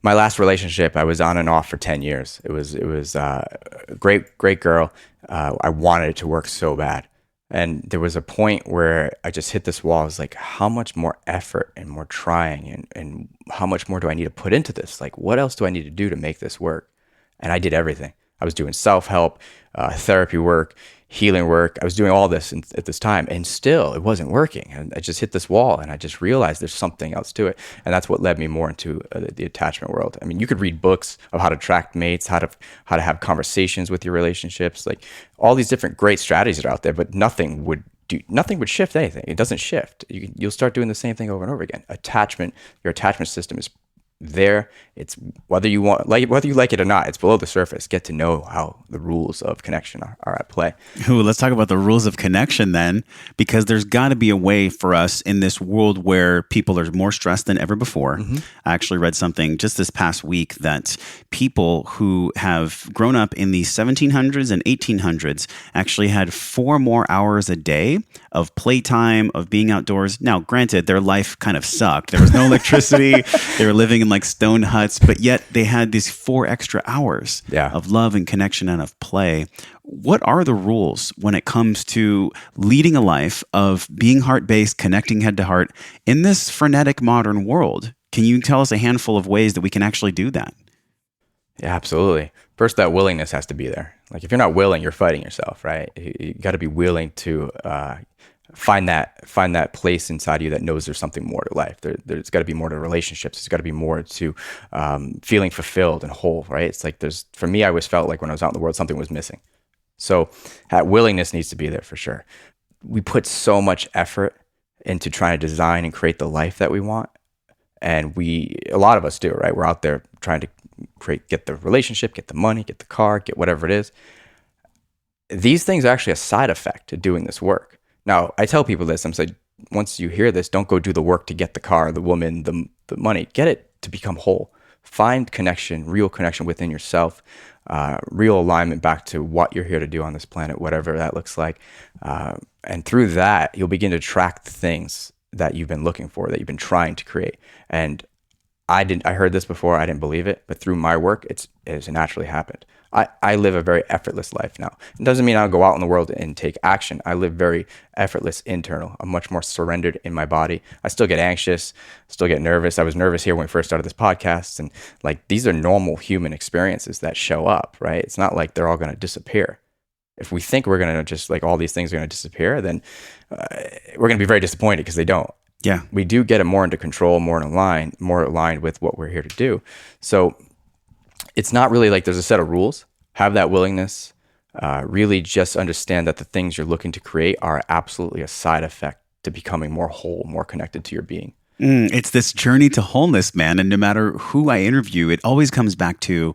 my last relationship, I was on and off for 10 years. It was a great girl. I wanted it to work so bad. And there was a point where I just hit this wall. I was like, how much more effort and more trying and how much more do I need to put into this? Like, what else do I need to do to make this work? And I did everything. I was doing self-help, therapy work, healing work. I was doing all this at this time, and still it wasn't working. And I just hit this wall, and I just realized there's something else to it. And that's what led me more into the attachment world. I mean, you could read books of how to attract mates, how to have conversations with your relationships, like all these different great strategies are out there, but nothing would shift anything. It doesn't shift. You'll start doing the same thing over and over again. Your attachment system is there. It's whether you like it or not, it's below the surface. Get to know how the rules of connection are at play.
Ooh, let's talk about the rules of connection then, because there's got to be a way for us in this world where people are more stressed than ever before. Mm-hmm. I actually read something just this past week that people who have grown up in the 1700s and 1800s actually had 4 more hours a day of playtime, of being outdoors. Now, granted, their life kind of sucked. There was no electricity. They were living in like stone huts, but yet they had these 4 extra hours of love and connection and of play. What are the rules when it comes to leading a life of being heart-based, connecting head to heart in this frenetic modern world? Can you tell us a handful of ways that we can actually do that?
Yeah, absolutely. First, that willingness has to be there. Like if you're not willing, you're fighting yourself, right? You got to be willing to find that place inside you that knows there's something more to life. There's got to be more to relationships. There's got to be more to feeling fulfilled and whole, right? It's like for me, I always felt like when I was out in the world, something was missing. So that willingness needs to be there for sure. We put so much effort into trying to design and create the life that we want. And a lot of us do, right? We're out there trying to get the relationship, get the money, get the car, get whatever it is. These things are actually a side effect to doing this work. Now, I tell people this, I'm saying, once you hear this, don't go do the work to get the car, the woman, the money. Get it to become whole. Find connection, real connection within yourself, real alignment back to what you're here to do on this planet, whatever that looks like. And through that, you'll begin to track the things that you've been looking for, that you've been trying to create. And I heard this before, I didn't believe it, but through my work, it has naturally happened. I live a very effortless life now. It doesn't mean I'll go out in the world and take action. I live very effortless internal. I'm much more surrendered in my body. I still get anxious, still get nervous. I was nervous here when we first started this podcast. And like, these are normal human experiences that show up, right? It's not like they're all going to disappear. If we think we're going to just like all these things are going to disappear, then we're going to be very disappointed because they don't.
Yeah.
We do get it more into control, more aligned with what we're here to do. So it's not really like there's a set of rules. Have that willingness. Really just understand that the things you're looking to create are absolutely a side effect to becoming more whole, more connected to your being.
It's this journey to wholeness, man. And no matter who I interview, it always comes back to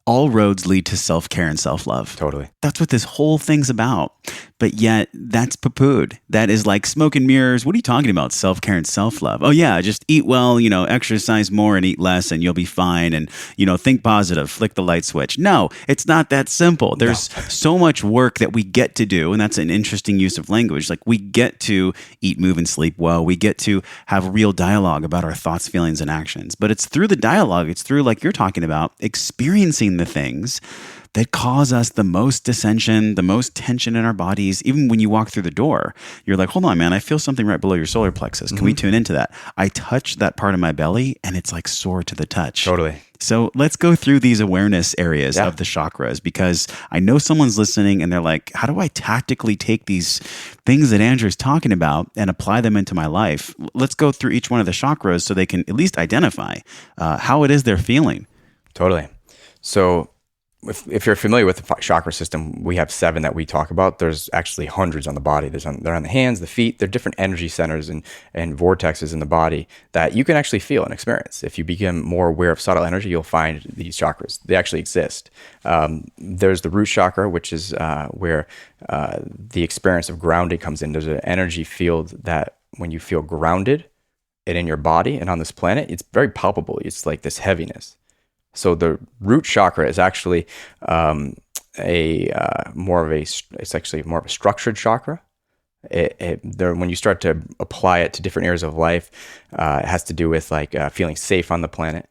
all roads lead to self-care and self-love.
Totally.
That's what this whole thing's about. But yet that's poo-pooed. That is like smoke and mirrors. What are you talking about? Self-care and self-love. Oh yeah, just eat well, exercise more and eat less and you'll be fine. And, think positive, flick the light switch. No, it's not that simple. There's so much work that we get to do. And that's an interesting use of language. Like we get to eat, move, and sleep well. We get to have real dialogue about our thoughts, feelings, and actions. But it's through the dialogue. It's through, like you're talking about, experiencing the things that cause us the most dissension, the most tension in our bodies. Even when you walk through the door, you're like, hold on, man, I feel something right below your solar plexus. Can we tune into that? I touch that part of my belly and it's like sore to the touch.
Totally.
So let's go through these awareness areas of the chakras, because I know someone's listening and they're like, how do I tactically take these things that Andrew's talking about and apply them into my life? Let's go through each one of the chakras so they can at least identify how it is they're feeling.
Totally. So if you're familiar with the chakra system, we have 7 that we talk about. There's actually hundreds on the body. They're on the hands, the feet. They're different energy centers and vortexes in the body that you can actually feel and experience. If you become more aware of subtle energy, you'll find these chakras. They actually exist. There's the root chakra, which is where the experience of grounding comes in. There's an energy field that when you feel grounded and in your body and on this planet, it's very palpable. It's like this heaviness. So the root chakra is actually it's actually more of a structured chakra. When you start to apply it to different areas of life, it has to do with like feeling safe on the planet,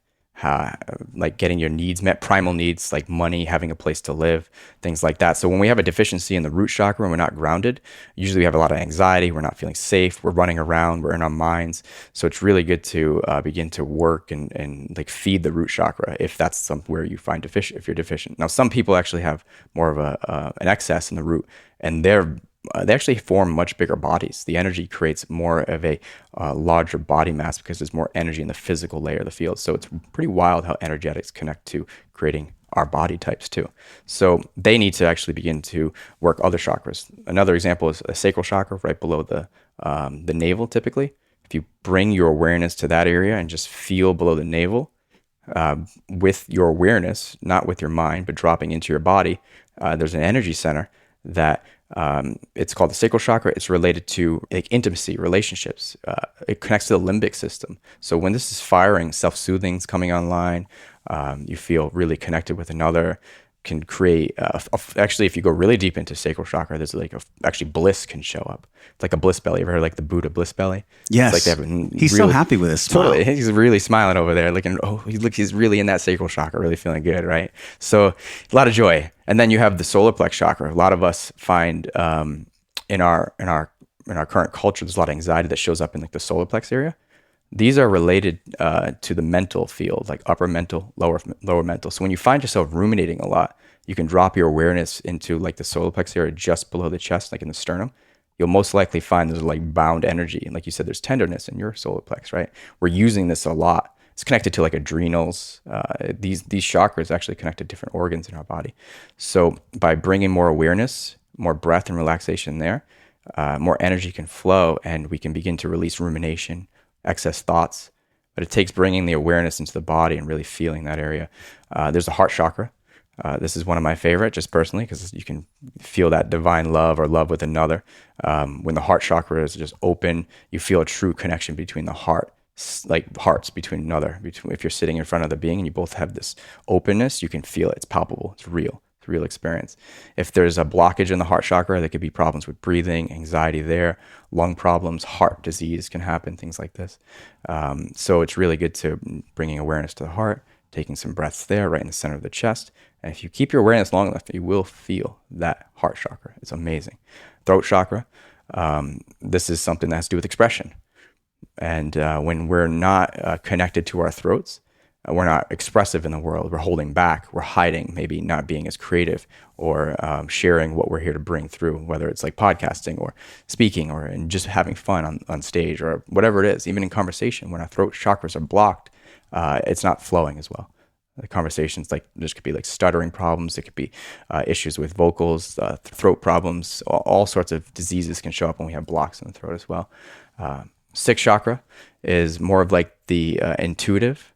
like getting your needs met, primal needs like money, having a place to live, things like that. So when we have a deficiency in the root chakra and we're not grounded, usually we have a lot of anxiety, we're not feeling safe, we're running around, we're in our minds. So it's really good to begin to work and like feed the root chakra if that's somewhere you find deficient, if you're deficient. Now, some people actually have more of an excess in the root, and they actually form much bigger bodies. The energy creates more of a larger body mass because there's more energy in the physical layer of the field. So it's pretty wild how energetics connect to creating our body types too. So they need to actually begin to work other chakras. Another example is a sacral chakra right below the navel typically. If you bring your awareness to that area and just feel below the navel with your awareness, not with your mind, but dropping into your body, there's an energy center that it's called the sacral chakra. It's related to like intimacy, relationships. It connects to the limbic system. So when this is firing, self-soothing's coming online. You feel really connected with another. Can create actually, if you go really deep into sacral chakra, there's like actually bliss can show up. It's like a bliss belly. You ever heard like the Buddha bliss belly?
Yes.
It's like
he's really, so happy with his smile.
Totally. He's really smiling over there, looking. Oh, he's really in that sacral chakra, really feeling good, right? So a lot of joy. And then you have the solar plex chakra. A lot of us find in our current culture, there's a lot of anxiety that shows up in like the solar plex area. These are related to the mental field, like upper mental, lower mental. So when you find yourself ruminating a lot, you can drop your awareness into like the solar plex area just below the chest, like in the sternum. You'll most likely find there's like bound energy. And like you said, there's tenderness in your solar plex, right? We're using this a lot. It's connected to like adrenals. These chakras actually connect to different organs in our body. So by bringing more awareness, more breath and relaxation there, more energy can flow and we can begin to release rumination, excess thoughts, but it takes bringing the awareness into the body and really feeling that area. There's the heart chakra. This is one of my favorite, just personally, because you can feel that divine love or love with another. When the heart chakra is just open, you feel a true connection between the heart, like hearts between another. If you're sitting in front of the being and you both have this openness, you can feel it. It's palpable. It's real. It's a real experience. If there's a blockage in the heart chakra, there could be problems with breathing, anxiety there, lung problems, heart disease can happen, things like this. So it's really good to bringing awareness to the heart, taking some breaths there right in the center of the chest. And if you keep your awareness long enough, you will feel that heart chakra. It's amazing. Throat chakra. This is something that has to do with expression. And when we're not connected to our throats, we're not expressive in the world. We're holding back. We're hiding, maybe not being as creative or sharing what we're here to bring through, whether it's like podcasting or speaking or and just having fun on stage or whatever it is. Even in conversation, when our throat chakras are blocked, it's not flowing as well. The conversations, like there could be like stuttering problems. It could be issues with vocals, throat problems. All sorts of diseases can show up when we have blocks in the throat as well. Sixth chakra is more of like the intuitive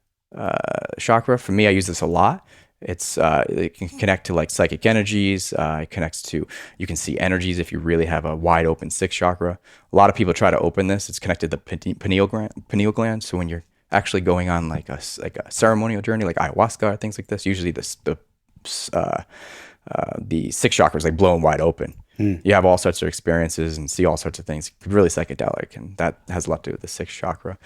chakra. For me, I use this a lot. It can connect to like psychic energies. It connects to, you can see energies if you really have a wide open sixth chakra. A lot of people try to open this. It's connected to the pineal gland. So when you're actually going on like a ceremonial journey, like ayahuasca or things like this, usually the sixth chakra is like blown wide open. You have all sorts of experiences and see all sorts of things. Really psychedelic, and that has a lot to do with the sixth chakra.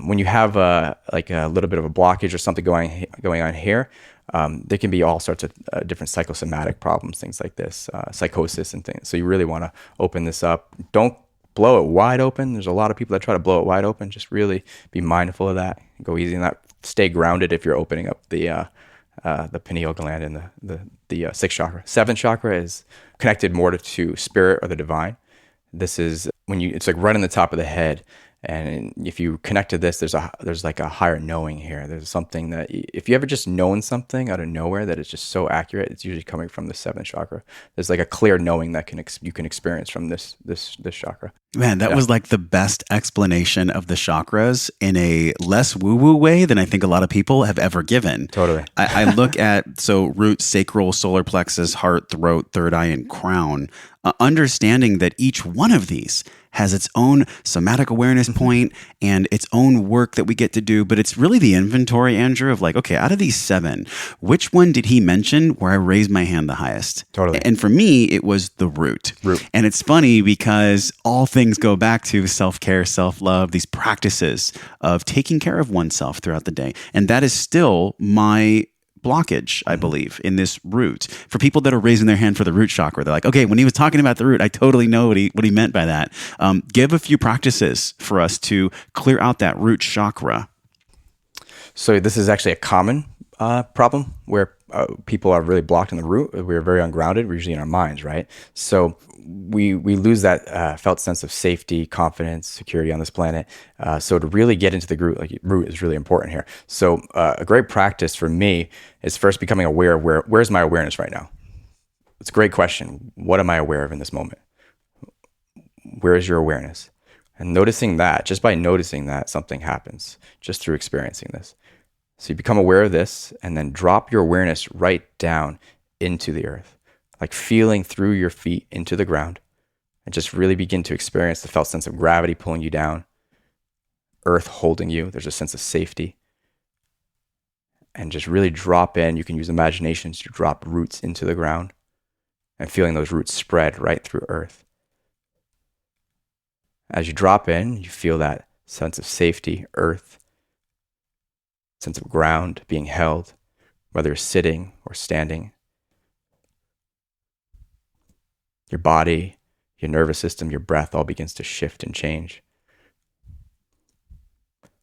When you have a little bit of a blockage or something going on here, there can be all sorts of different psychosomatic problems, things like this, psychosis and things. So you really want to open this up. Don't blow it wide open. There's a lot of people that try to blow it wide open. Just really be mindful of that. Go easy on that stay grounded if you're opening up the pineal gland and the sixth chakra. Seventh chakra is connected more to spirit or the divine. This is it's like right on the top of the head. And if you connect to this, there's like a higher knowing here. There's something that if you ever just known something out of nowhere that is just so accurate, it's usually coming from the seventh chakra. There's like a clear knowing that you can experience from this chakra.
Man, that was like the best explanation of the chakras in a less woo-woo way than I think a lot of people have ever given.
Totally.
I look at root, sacral, solar plexus, heart, throat, third eye, and crown, understanding that each one of these has its own somatic awareness point and its own work that we get to do. But it's really the inventory, Andrew, of like, okay, out of these 7, which one did he mention where I raised my hand the highest?
Totally.
And for me, it was the root. And it's funny because all things go back to self-care, self-love, these practices of taking care of oneself throughout the day. And that is still my blockage, I believe, in this root. For people that are raising their hand for the root chakra, they're like, okay, when he was talking about the root, I totally know what he meant by that. Give a few practices for us to clear out that root chakra.
So this is actually a common problem where people are really blocked in the root. We're very ungrounded. We're usually in our minds, right? So we lose that felt sense of safety, confidence, security on this planet. So to really get into the root is really important here. So a great practice for me is first becoming aware of where's my awareness right now. It's a great question. What am I aware of in this moment? Where is your awareness? And noticing that, just by noticing that, something happens just through experiencing this. So you become aware of this and then drop your awareness right down into the earth, like feeling through your feet into the ground, and just really begin to experience the felt sense of gravity pulling you down, earth holding you. There's a sense of safety. And just really drop in. You can use imagination to drop roots into the ground and feeling those roots spread right through earth. As you drop in, you feel that sense of safety, earth, sense of ground being held, whether you're sitting or standing. Your body, your nervous system, your breath all begins to shift and change.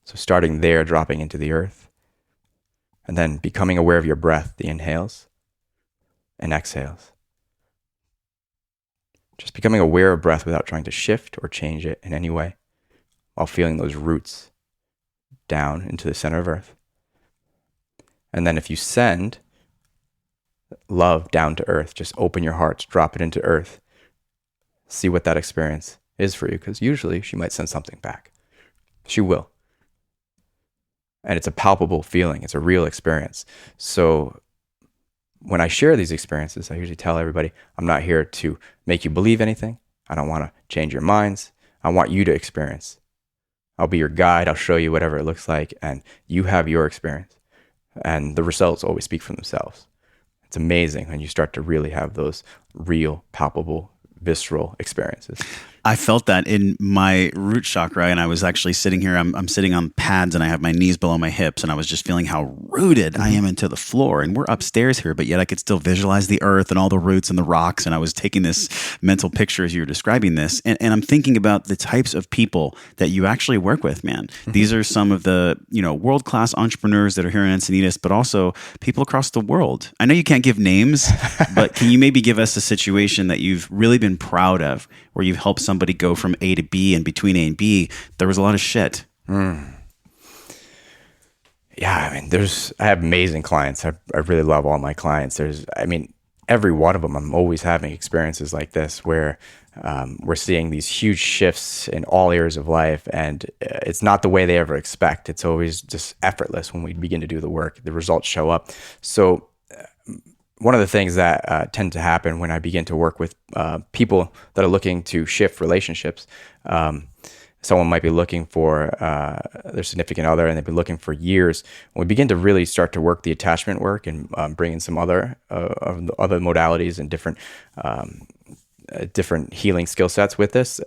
So starting there, dropping into the earth, and then becoming aware of your breath, the inhales and exhales. Just becoming aware of breath without trying to shift or change it in any way, while feeling those roots down into the center of earth. And then if you send love down to earth, just open your heart, drop it into earth. See what that experience is for you, because usually she might send something back. She will. And it's a palpable feeling. It's a real experience. So when I share these experiences, I usually tell everybody, I'm not here to make you believe anything. I don't want to change your minds. I want you to experience. I'll be your guide. I'll show you whatever it looks like, and you have your experience. And the results always speak for themselves. It's amazing when you start to really have those real, palpable, visceral experiences.
I felt that in my root chakra, and I was actually sitting here, I'm sitting on pads and I have my knees below my hips, and I was just feeling how rooted I am into the floor. And we're upstairs here, but yet I could still visualize the earth and all the roots and the rocks. And I was taking this mental picture as you were describing this. And I'm thinking about the types of people that you actually work with, man. These are some of the, world-class entrepreneurs that are here in Encinitas, but also people across the world. I know you can't give names, but can you maybe give us a situation that you've really been proud of, where you've helped somebody go from A to B, and between A and B, there was a lot of shit.
Yeah, I mean, I have amazing clients. I really love all my clients. Every one of them, I'm always having experiences like this where we're seeing these huge shifts in all areas of life, and it's not the way they ever expect. It's always just effortless when we begin to do the work. The results show up. So one of the things that tend to happen when I begin to work with people that are looking to shift relationships, someone might be looking for their significant other, and they've been looking for years. When we begin to really start to work the attachment work and bring in some other modalities and different healing skill sets with this,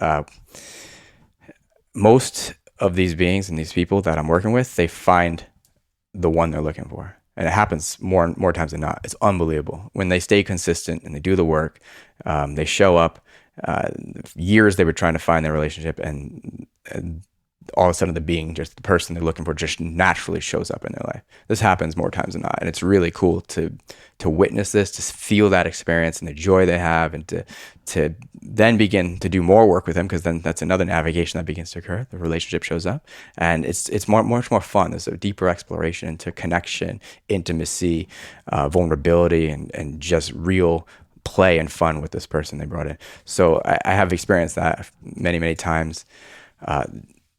most of these beings and these people that I'm working with, they find the one they're looking for. And it happens more times than not. It's unbelievable. When they stay consistent and they do the work, they show up. Years they were trying to find their relationship, and all of a sudden the being, just the person they're looking for, just naturally shows up in their life. This happens more times than not, and it's really cool to witness this, to feel that experience and the joy they have, and to then begin to do more work with them, because then that's another navigation that begins to occur. The relationship shows up, and it's much more fun. There's a deeper exploration into connection, intimacy, vulnerability, and just real play and fun with this person they brought in. So I have experienced that many times.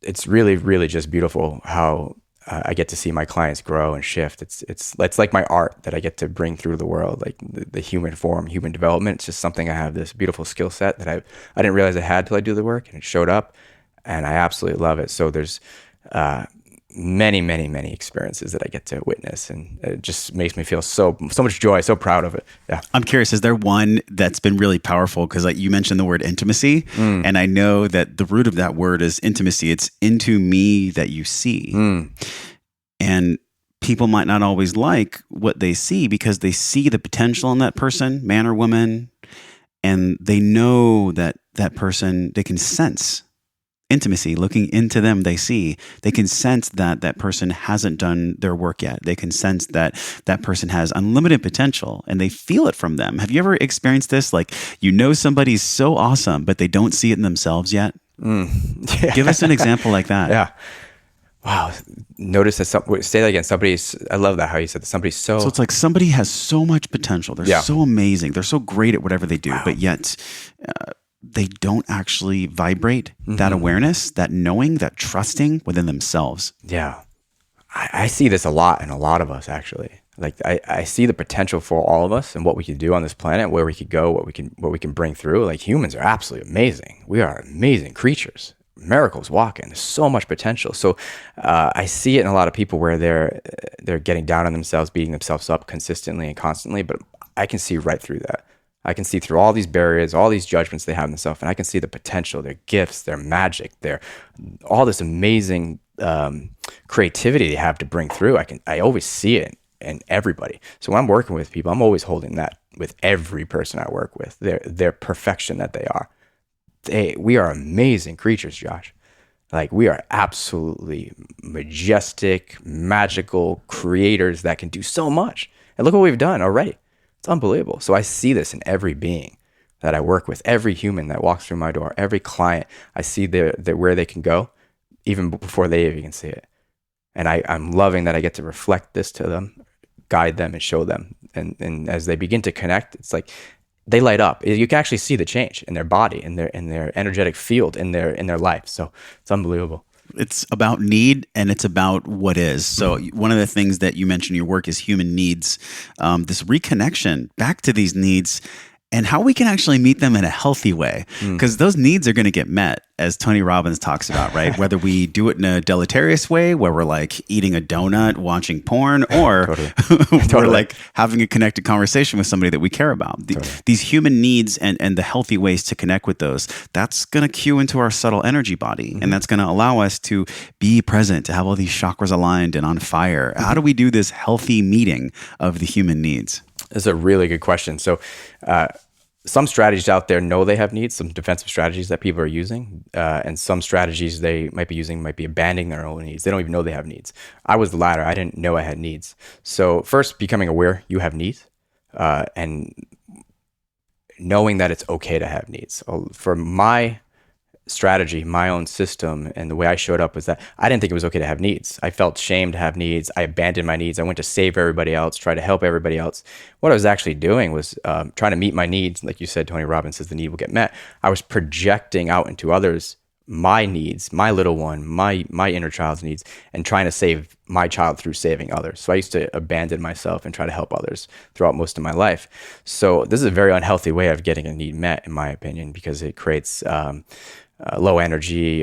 It's really just beautiful how I get to see my clients grow and shift. It's like my art that I get to bring through the world, like the human form, human development. It's just something I have this beautiful skill set that I didn't realize I had till I do the work, and it showed up, and I absolutely love it. So there's many experiences that I get to witness, and it just makes me feel so much joy, so proud of it. Yeah.
I'm curious, is there one that's been really powerful? Because like you mentioned the word intimacy, and I know that the root of that word is intimacy. It's into me that you see. And people might not always like what they see because they see the potential in that person, man or woman, and they know that that person, they can sense intimacy. Looking into them, they can sense that that person hasn't done their work yet. They can sense that that person has unlimited potential, and they feel it from them. Have you ever experienced this? Like, you know, somebody's so awesome, but they don't see it in themselves yet.
Yeah.
Give us an example like that.
Yeah. Wow. Notice that say that again. I love that how you said that somebody's so
it's like somebody has so much potential. They're so amazing. They're so great at whatever they do, but yet they don't actually vibrate that awareness, that knowing, that trusting within themselves.
Yeah. I see this a lot in a lot of us, actually. Like I see the potential for all of us and what we can do on this planet, where we could go, what we can bring through. Like, humans are absolutely amazing. We are amazing creatures. Miracles walking. There's so much potential. So I see it in a lot of people where they're getting down on themselves, beating themselves up consistently and constantly, but I can see right through that. I can see through all these barriers, all these judgments they have in themselves, and I can see the potential, their gifts, their magic, all this amazing creativity they have to bring through. I always see it in everybody. So when I'm working with people, I'm always holding that with every person I work with, their perfection that they are. We are amazing creatures, Josh. Like, we are absolutely majestic, magical creators that can do so much. And look what we've done already. It's unbelievable. So I see this in every being that I work with, every human that walks through my door, every client. I see where they can go even before they even can see it. And I'm loving that I get to reflect this to them, guide them, and show them. And as they begin to connect, it's like they light up. You can actually see the change in their body, in their energetic field, in their life. So it's unbelievable.
It's about need, and it's about what is. So one of the things that you mentioned in your work is human needs, this reconnection back to these needs and how we can actually meet them in a healthy way, because those needs are going to get met, as Tony Robbins talks about, right? Whether we do it in a deleterious way, where we're like eating a donut, watching porn, or we're like having a connected conversation with somebody that we care about. These human needs and the healthy ways to connect with those, that's going to cue into our subtle energy body. And that's going to allow us to be present, to have all these chakras aligned and on fire. How do we do this healthy meeting of the human needs?
That's a really good question. So some strategies out there know they have needs, some defensive strategies that people are using, and some strategies they might be using might be abandoning their own needs. They don't even know they have needs. I was the latter. I didn't know I had needs. So first, becoming aware you have needs, and knowing that it's okay to have needs. For my strategy, my own system, and the way I showed up was that I didn't think it was okay to have needs. I felt shame to have needs. I abandoned my needs. I went to save everybody else, try to help everybody else. What I was actually doing was trying to meet my needs. Like you said, Tony Robbins says the need will get met. I was projecting out into others my needs, my little one, my inner child's needs, and trying to save my child through saving others. So I used to abandon myself and try to help others throughout most of my life. So this is a very unhealthy way of getting a need met, in my opinion, because it creates low energy,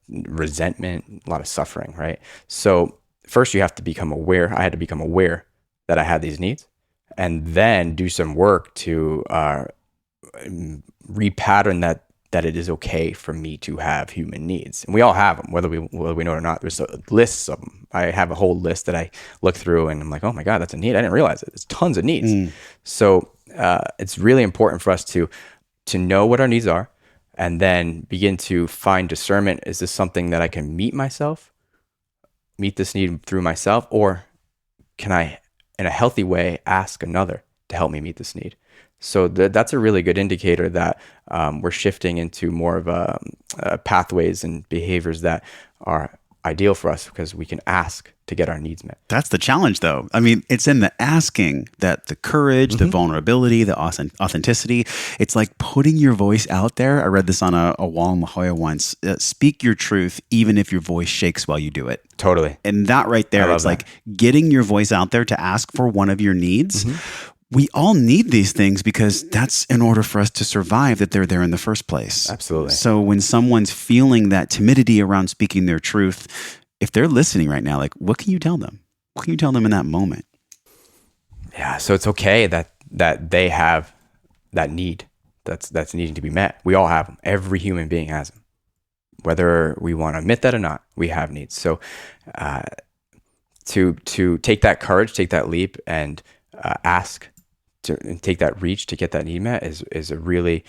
resentment, a lot of suffering, right? So first you have to become aware. I had to become aware that I had these needs, and then do some work to repattern that it is okay for me to have human needs. And we all have them, whether we know it or not. There's lists of them. I have a whole list that I look through, and I'm like, oh my God, that's a need. I didn't realize it. There's tons of needs. So it's really important for us to know what our needs are, and then begin to find discernment. Is this something that I can meet this need through myself, or can I, in a healthy way, ask another to help me meet this need? So that's a really good indicator that we're shifting into more of pathways and behaviors that are ideal for us, because we can ask to get our needs met.
That's the challenge, though. I mean, it's in the asking that the courage, the vulnerability, the authenticity, it's like putting your voice out there. I read this on a wall in La Jolla once. Speak your truth, even if your voice shakes while you do it.
Totally.
And that right there, it's like getting your voice out there to ask for one of your needs. We all need these things because that's in order for us to survive, that they're there in the first place.
Absolutely.
So when someone's feeling that timidity around speaking their truth, if they're listening right now, like, what can you tell them? What can you tell them in that moment?
Yeah. So it's okay that they have that need that's needing to be met. We all have them. Every human being has them. Whether we want to admit that or not, we have needs. So to take that courage, take that leap, and ask and take that reach to get that need met is a really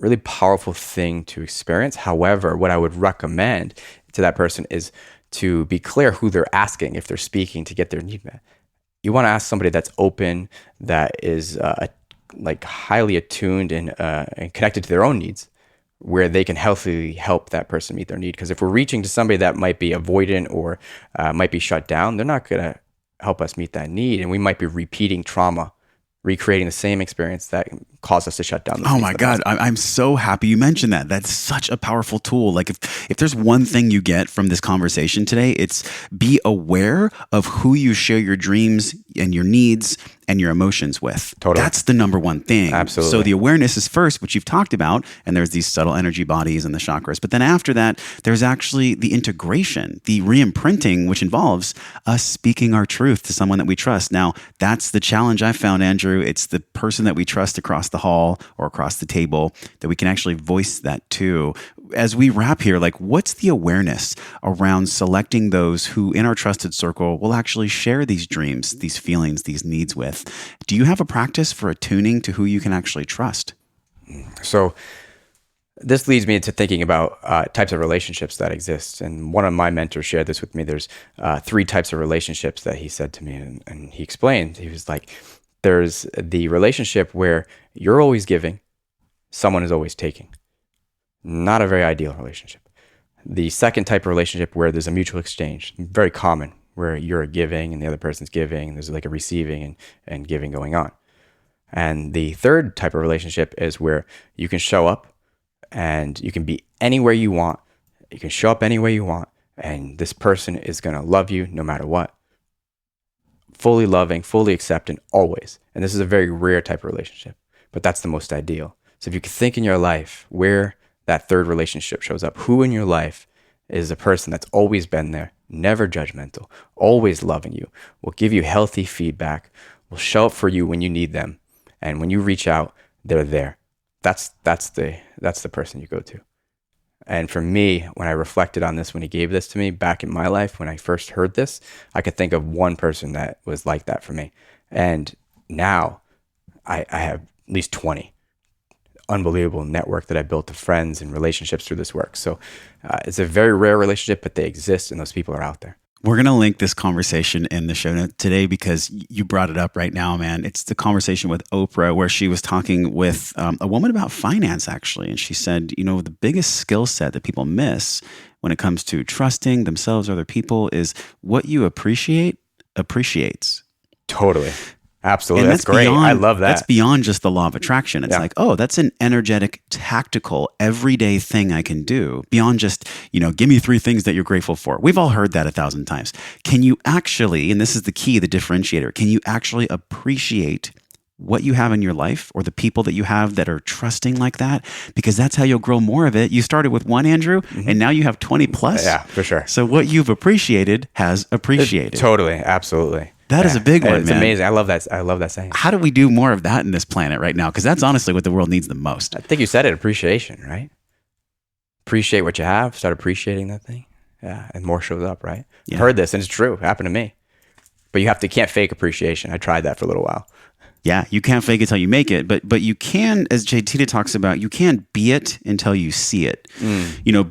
really powerful thing to experience. However, what I would recommend to that person is to be clear who they're asking if they're speaking to get their need met. You want to ask somebody that's open, that is like highly attuned and connected to their own needs, where they can healthily help that person meet their need. Because if we're reaching to somebody that might be avoidant or might be shut down, they're not going to help us meet that need, and we might be repeating trauma, recreating the same experience that caused us to shut down.
Oh my God. I'm so happy you mentioned that. That's such a powerful tool. Like if there's one thing you get from this conversation today, it's be aware of who you share your dreams and your needs and your emotions with.
Totally.
That's the number one thing.
Absolutely.
So the awareness is first, which you've talked about, and there's these subtle energy bodies and the chakras. But then after that, there's actually the integration, the re-imprinting, which involves us speaking our truth to someone that we trust. Now, that's the challenge I found, Andrew. It's the person that we trust across the hall or across the table that we can actually voice that to. As we wrap here, like, what's the awareness around selecting those who in our trusted circle will actually share these dreams, these feelings, these needs with? Do you have a practice for attuning to who you can actually trust?
So this leads me into thinking about types of relationships that exist. And one of my mentors shared this with me. There's 3 types of relationships that he said to me, and he explained. He was like, there's the relationship where you're always giving, someone is always taking. Not a very ideal relationship. The second type of relationship where there's a mutual exchange, very common, where you're giving and the other person's giving, and there's like a receiving and giving going on. And the third type of relationship is where you can show up and you can be anywhere you want. You can show up any way you want, and this person is going to love you no matter what. Fully loving, fully accepting, always. And this is a very rare type of relationship, but that's the most ideal. So if you can think in your life where that third relationship shows up, who in your life is a person that's always been there, never judgmental, always loving you, will give you healthy feedback, will show up for you when you need them, and when you reach out, they're there. That's the person you go to. And for me, when I reflected on this, when he gave this to me back in my life, when I first heard this, I could think of one person that was like that for me. And now I have at least 20. Unbelievable network that I built of friends and relationships through this work. So it's a very rare relationship, but they exist and those people are out there.
We're going to link this conversation in the show note today because you brought it up right now, man. It's the conversation with Oprah where she was talking with a woman about finance, actually. And she said, you know, the biggest skill set that people miss when it comes to trusting themselves or other people is what you appreciate appreciates.
Totally. Absolutely. That's great. I love that.
That's beyond just the law of attraction. It's like, oh, that's an energetic, tactical, everyday thing I can do beyond just, you know, give me 3 things that you're grateful for. We've all heard that 1,000 times. Can you actually, and this is the key, the differentiator, can you actually appreciate what you have in your life or the people that you have that are trusting like that? Because that's how you'll grow more of it. You started with 1, Andrew, and now you have 20 plus.
Yeah, for sure.
So what you've appreciated has appreciated.
Totally. Absolutely.
That is a big one,
it's
man.
It's amazing. I love that. I love that saying.
How do we do more of that in this planet right now? Because that's honestly what the world needs the most.
I think you said it, appreciation, right? Appreciate what you have. Start appreciating that thing. Yeah, and more shows up, right? Yeah. I've heard this, and it's true. It happened to me. But you can't fake appreciation. I tried that for a little while.
Yeah, you can't fake it till you make it, but you can, as JT talks about, you can't be it until you see it.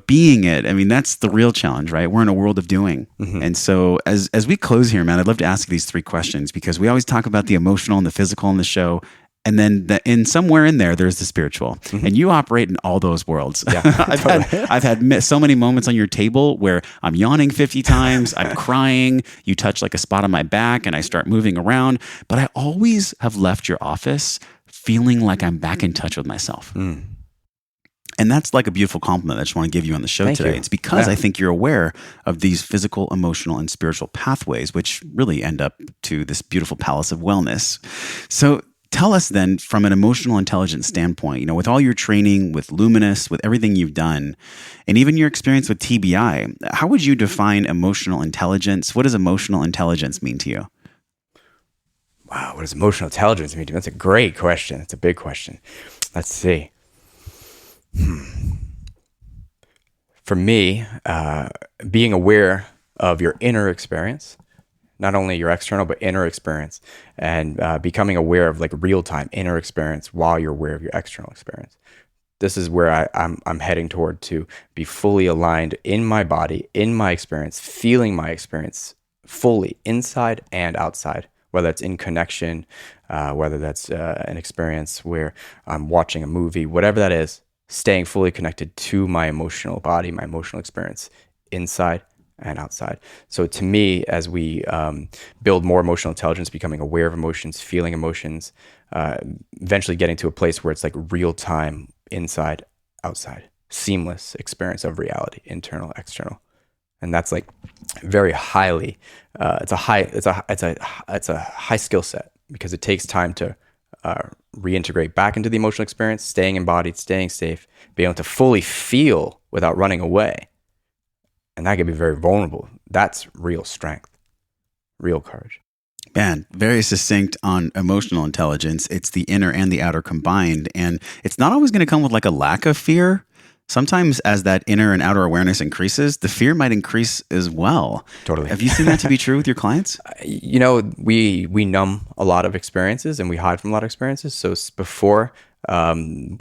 Being it, I mean, that's the real challenge, right? We're in a world of doing. And so as we close here, man, I'd love to ask you these 3 questions, because we always talk about the emotional and the physical in the show. And then in somewhere in there's the spiritual, and you operate in all those worlds. Yeah, I've had so many moments on your table where I'm yawning 50 times, I'm crying, you touch like a spot on my back, and I start moving around. But I always have left your office feeling like I'm back in touch with myself. And that's like a beautiful compliment I just want to give you on the show today. It's because I think you're aware of these physical, emotional, and spiritual pathways, which really end up to this beautiful palace of wellness. So tell us then, from an emotional intelligence standpoint, with all your training, with Luminous, with everything you've done, and even your experience with TBI, how would you define emotional intelligence? What does emotional intelligence mean to you?
Wow, what does emotional intelligence mean to me? That's a great question. It's a big question. Let's see. For me, being aware of your inner experience, not only your external, but inner experience, and becoming aware of like real-time inner experience while you're aware of your external experience. This is where I'm heading toward, to be fully aligned in my body, in my experience, feeling my experience fully inside and outside, whether it's in connection, whether that's an experience where I'm watching a movie, whatever that is, staying fully connected to my emotional body, my emotional experience inside and outside. So to me, as we build more emotional intelligence, becoming aware of emotions, feeling emotions, eventually getting to a place where it's like real time, inside, outside, seamless experience of reality, internal, external. And that's like very highly, it's a high skill set, because it takes time to reintegrate back into the emotional experience, staying embodied, staying safe, being able to fully feel without running away. And that can be very vulnerable. That's real strength, real courage.
Man, very succinct on emotional intelligence. It's the inner and the outer combined. And it's not always going to come with like a lack of fear. Sometimes as that inner and outer awareness increases, the fear might increase as well.
Totally.
Have you seen that to be true with your clients?
We numb a lot of experiences, and we hide from a lot of experiences. So before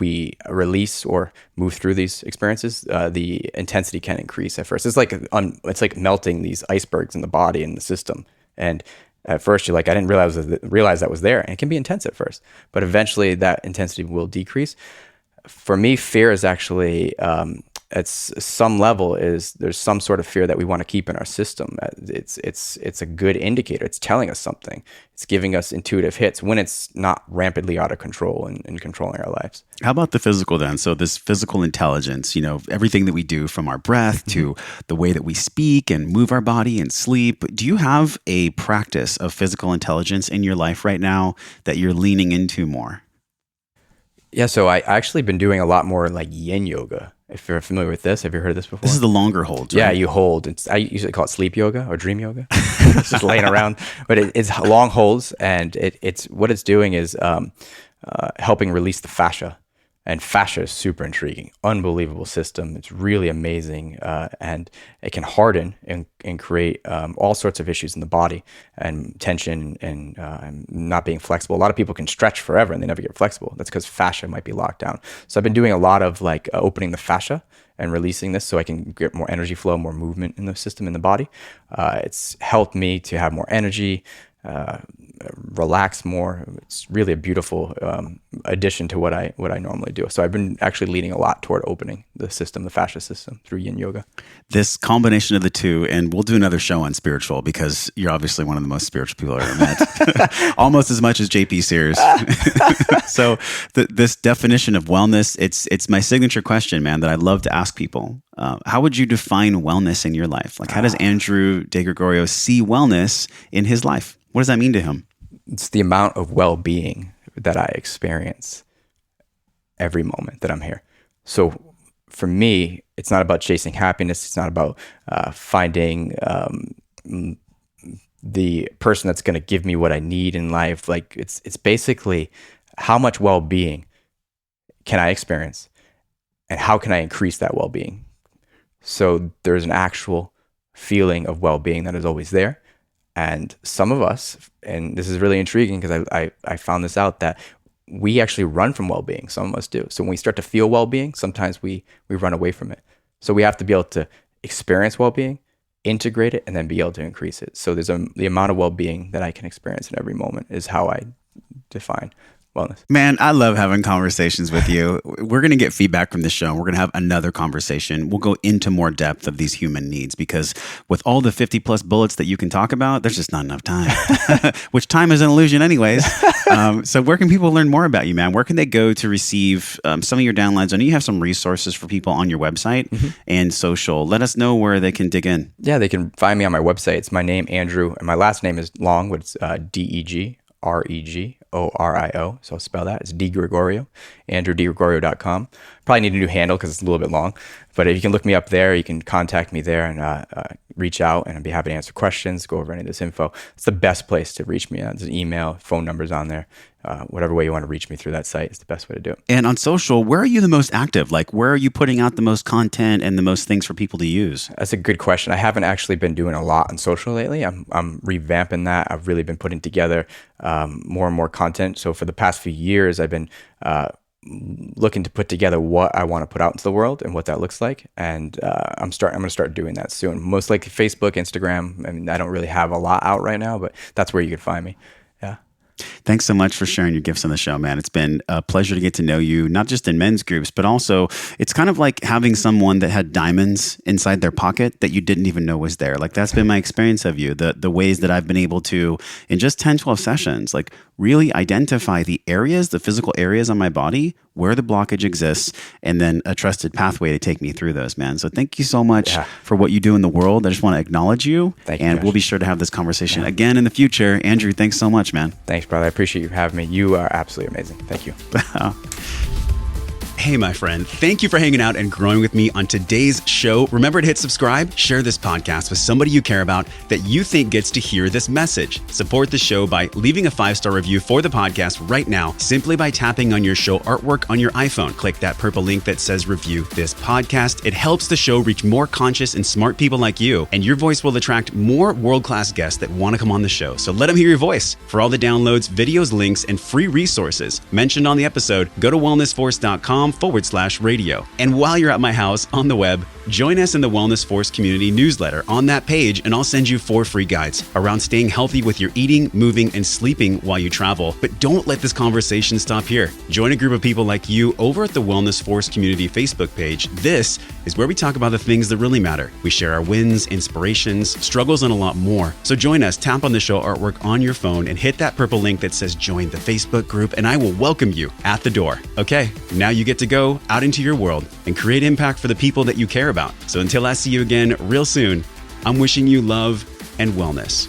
we release or move through these experiences, the intensity can increase at first. It's like melting these icebergs in the body and the system. And at first you're like, I didn't realize that was there. And it can be intense at first, but eventually that intensity will decrease. For me, fear is actually, at some level, there's some sort of fear that we want to keep in our system. It's a good indicator. It's telling us something. It's giving us intuitive hits when it's not rampantly out of control and controlling our lives.
How about the physical then? So this physical intelligence, everything that we do, from our breath to the way that we speak and move our body and sleep. Do you have a practice of physical intelligence in your life right now that you're leaning into more?
Yeah, so I actually been doing a lot more like yin yoga. If you're familiar with this, have you heard of this before?
This is the longer holds, right?
Yeah, you hold. I usually call it sleep yoga or dream yoga. It's just laying around, but it's long holds, and it's what it's doing is helping release the fascia. And fascia is super intriguing, unbelievable system. It's really amazing, and it can harden and create all sorts of issues in the body, and tension and not being flexible. A lot of people can stretch forever and they never get flexible. That's because fascia might be locked down. So I've been doing a lot of like opening the fascia and releasing this so I can get more energy flow, more movement in the system, in the body. It's helped me to have more energy, relax more. It's really a beautiful addition to what I normally do. So I've been actually leaning a lot toward opening the system, the fascia system, through yin yoga. This combination of the two, and we'll do another show on spiritual, because you're obviously one of the most spiritual people I've ever met, almost as much as JP Sears. So this definition of wellness, it's my signature question, man, that I love to ask people. How would you define wellness in your life? Like, how does Andrew DeGregorio see wellness in his life? What does that mean to him? It's the amount of well-being that I experience every moment that I'm here. So for me, it's not about chasing happiness. It's not about finding the person that's going to give me what I need in life. Like it's basically how much well-being can I experience, and how can I increase that well-being? So there's an actual feeling of well-being that is always there. And some of us, and this is really intriguing because I found this out, that we actually run from well-being. Some of us do. So when we start to feel well-being, sometimes we run away from it. So we have to be able to experience well-being, integrate it, and then be able to increase it. So there's the amount of well-being that I can experience in every moment is how I define wellness.
Man, I love having conversations with you. We're going to get feedback from this show. We're going to have another conversation. We'll go into more depth of these human needs because with all the 50 plus bullets that you can talk about, there's just not enough time, which time is an illusion anyways. So where can people learn more about you, man? Where can they go to receive some of your downloads? I know you have some resources for people on your website and social. Let us know where they can dig in.
Yeah, they can find me on my website. It's my name, Andrew, and my last name is long, but it's DEGREGORIO. So I'll spell that. It's DeGregorio, AndrewDeGregorio.com. Probably need a new handle because it's a little bit long. But if you can look me up there, you can contact me there and reach out, and I'd be happy to answer questions, go over any of this info. It's the best place to reach me. There's an email, phone numbers on there. Whatever way you want to reach me through that site is the best way to do it.
And on social, where are you the most active? Like, where are you putting out the most content and the most things for people to use?
That's a good question. I haven't actually been doing a lot on social lately. I'm revamping that. I've really been putting together more and more content. So for the past few years, I've been looking to put together what I want to put out into the world and what that looks like. And I'm going to start doing that soon. Most likely Facebook, Instagram. I mean, I don't really have a lot out right now, but that's where you can find me. Yeah.
Thanks so much for sharing your gifts on the show, man. It's been a pleasure to get to know you, not just in men's groups, but also it's kind of like having someone that had diamonds inside their pocket that you didn't even know was there. Like that's been my experience of you, the ways that I've been able to, in just 10, 12 sessions, like really identify the areas, the physical areas on my body where the blockage exists, and then a trusted pathway to take me through those, man. So thank you so much for what you do in the world. I just want to acknowledge you.
Thank you,
and
Josh.
We'll be sure to have this conversation again in the future. Andrew, thanks so much, man.
Thanks, brother. I appreciate you having me. You are absolutely amazing. Thank you.
Hey, my friend, thank you for hanging out and growing with me on today's show. Remember to hit subscribe, share this podcast with somebody you care about that you think gets to hear this message. Support the show by leaving a 5-star review for the podcast right now, simply by tapping on your show artwork on your iPhone. Click that purple link that says review this podcast. It helps the show reach more conscious and smart people like you, and your voice will attract more world-class guests that want to come on the show. So let them hear your voice. For all the downloads, videos, links, and free resources mentioned on the episode, go to wellnessforce.com/radio. And while you're at my house on the web, join us in the Wellness Force community newsletter on that page, and I'll send you 4 free guides around staying healthy with your eating, moving, and sleeping while you travel. But don't let this conversation stop here. Join a group of people like you over at the Wellness Force community Facebook page. This is where we talk about the things that really matter. We share our wins, inspirations, struggles, and a lot more. So join us, tap on the show artwork on your phone, and hit that purple link that says join the Facebook group, and I will welcome you at the door. Okay, now you get to go out into your world and create impact for the people that you care about. So until I see you again real soon, I'm wishing you love and wellness.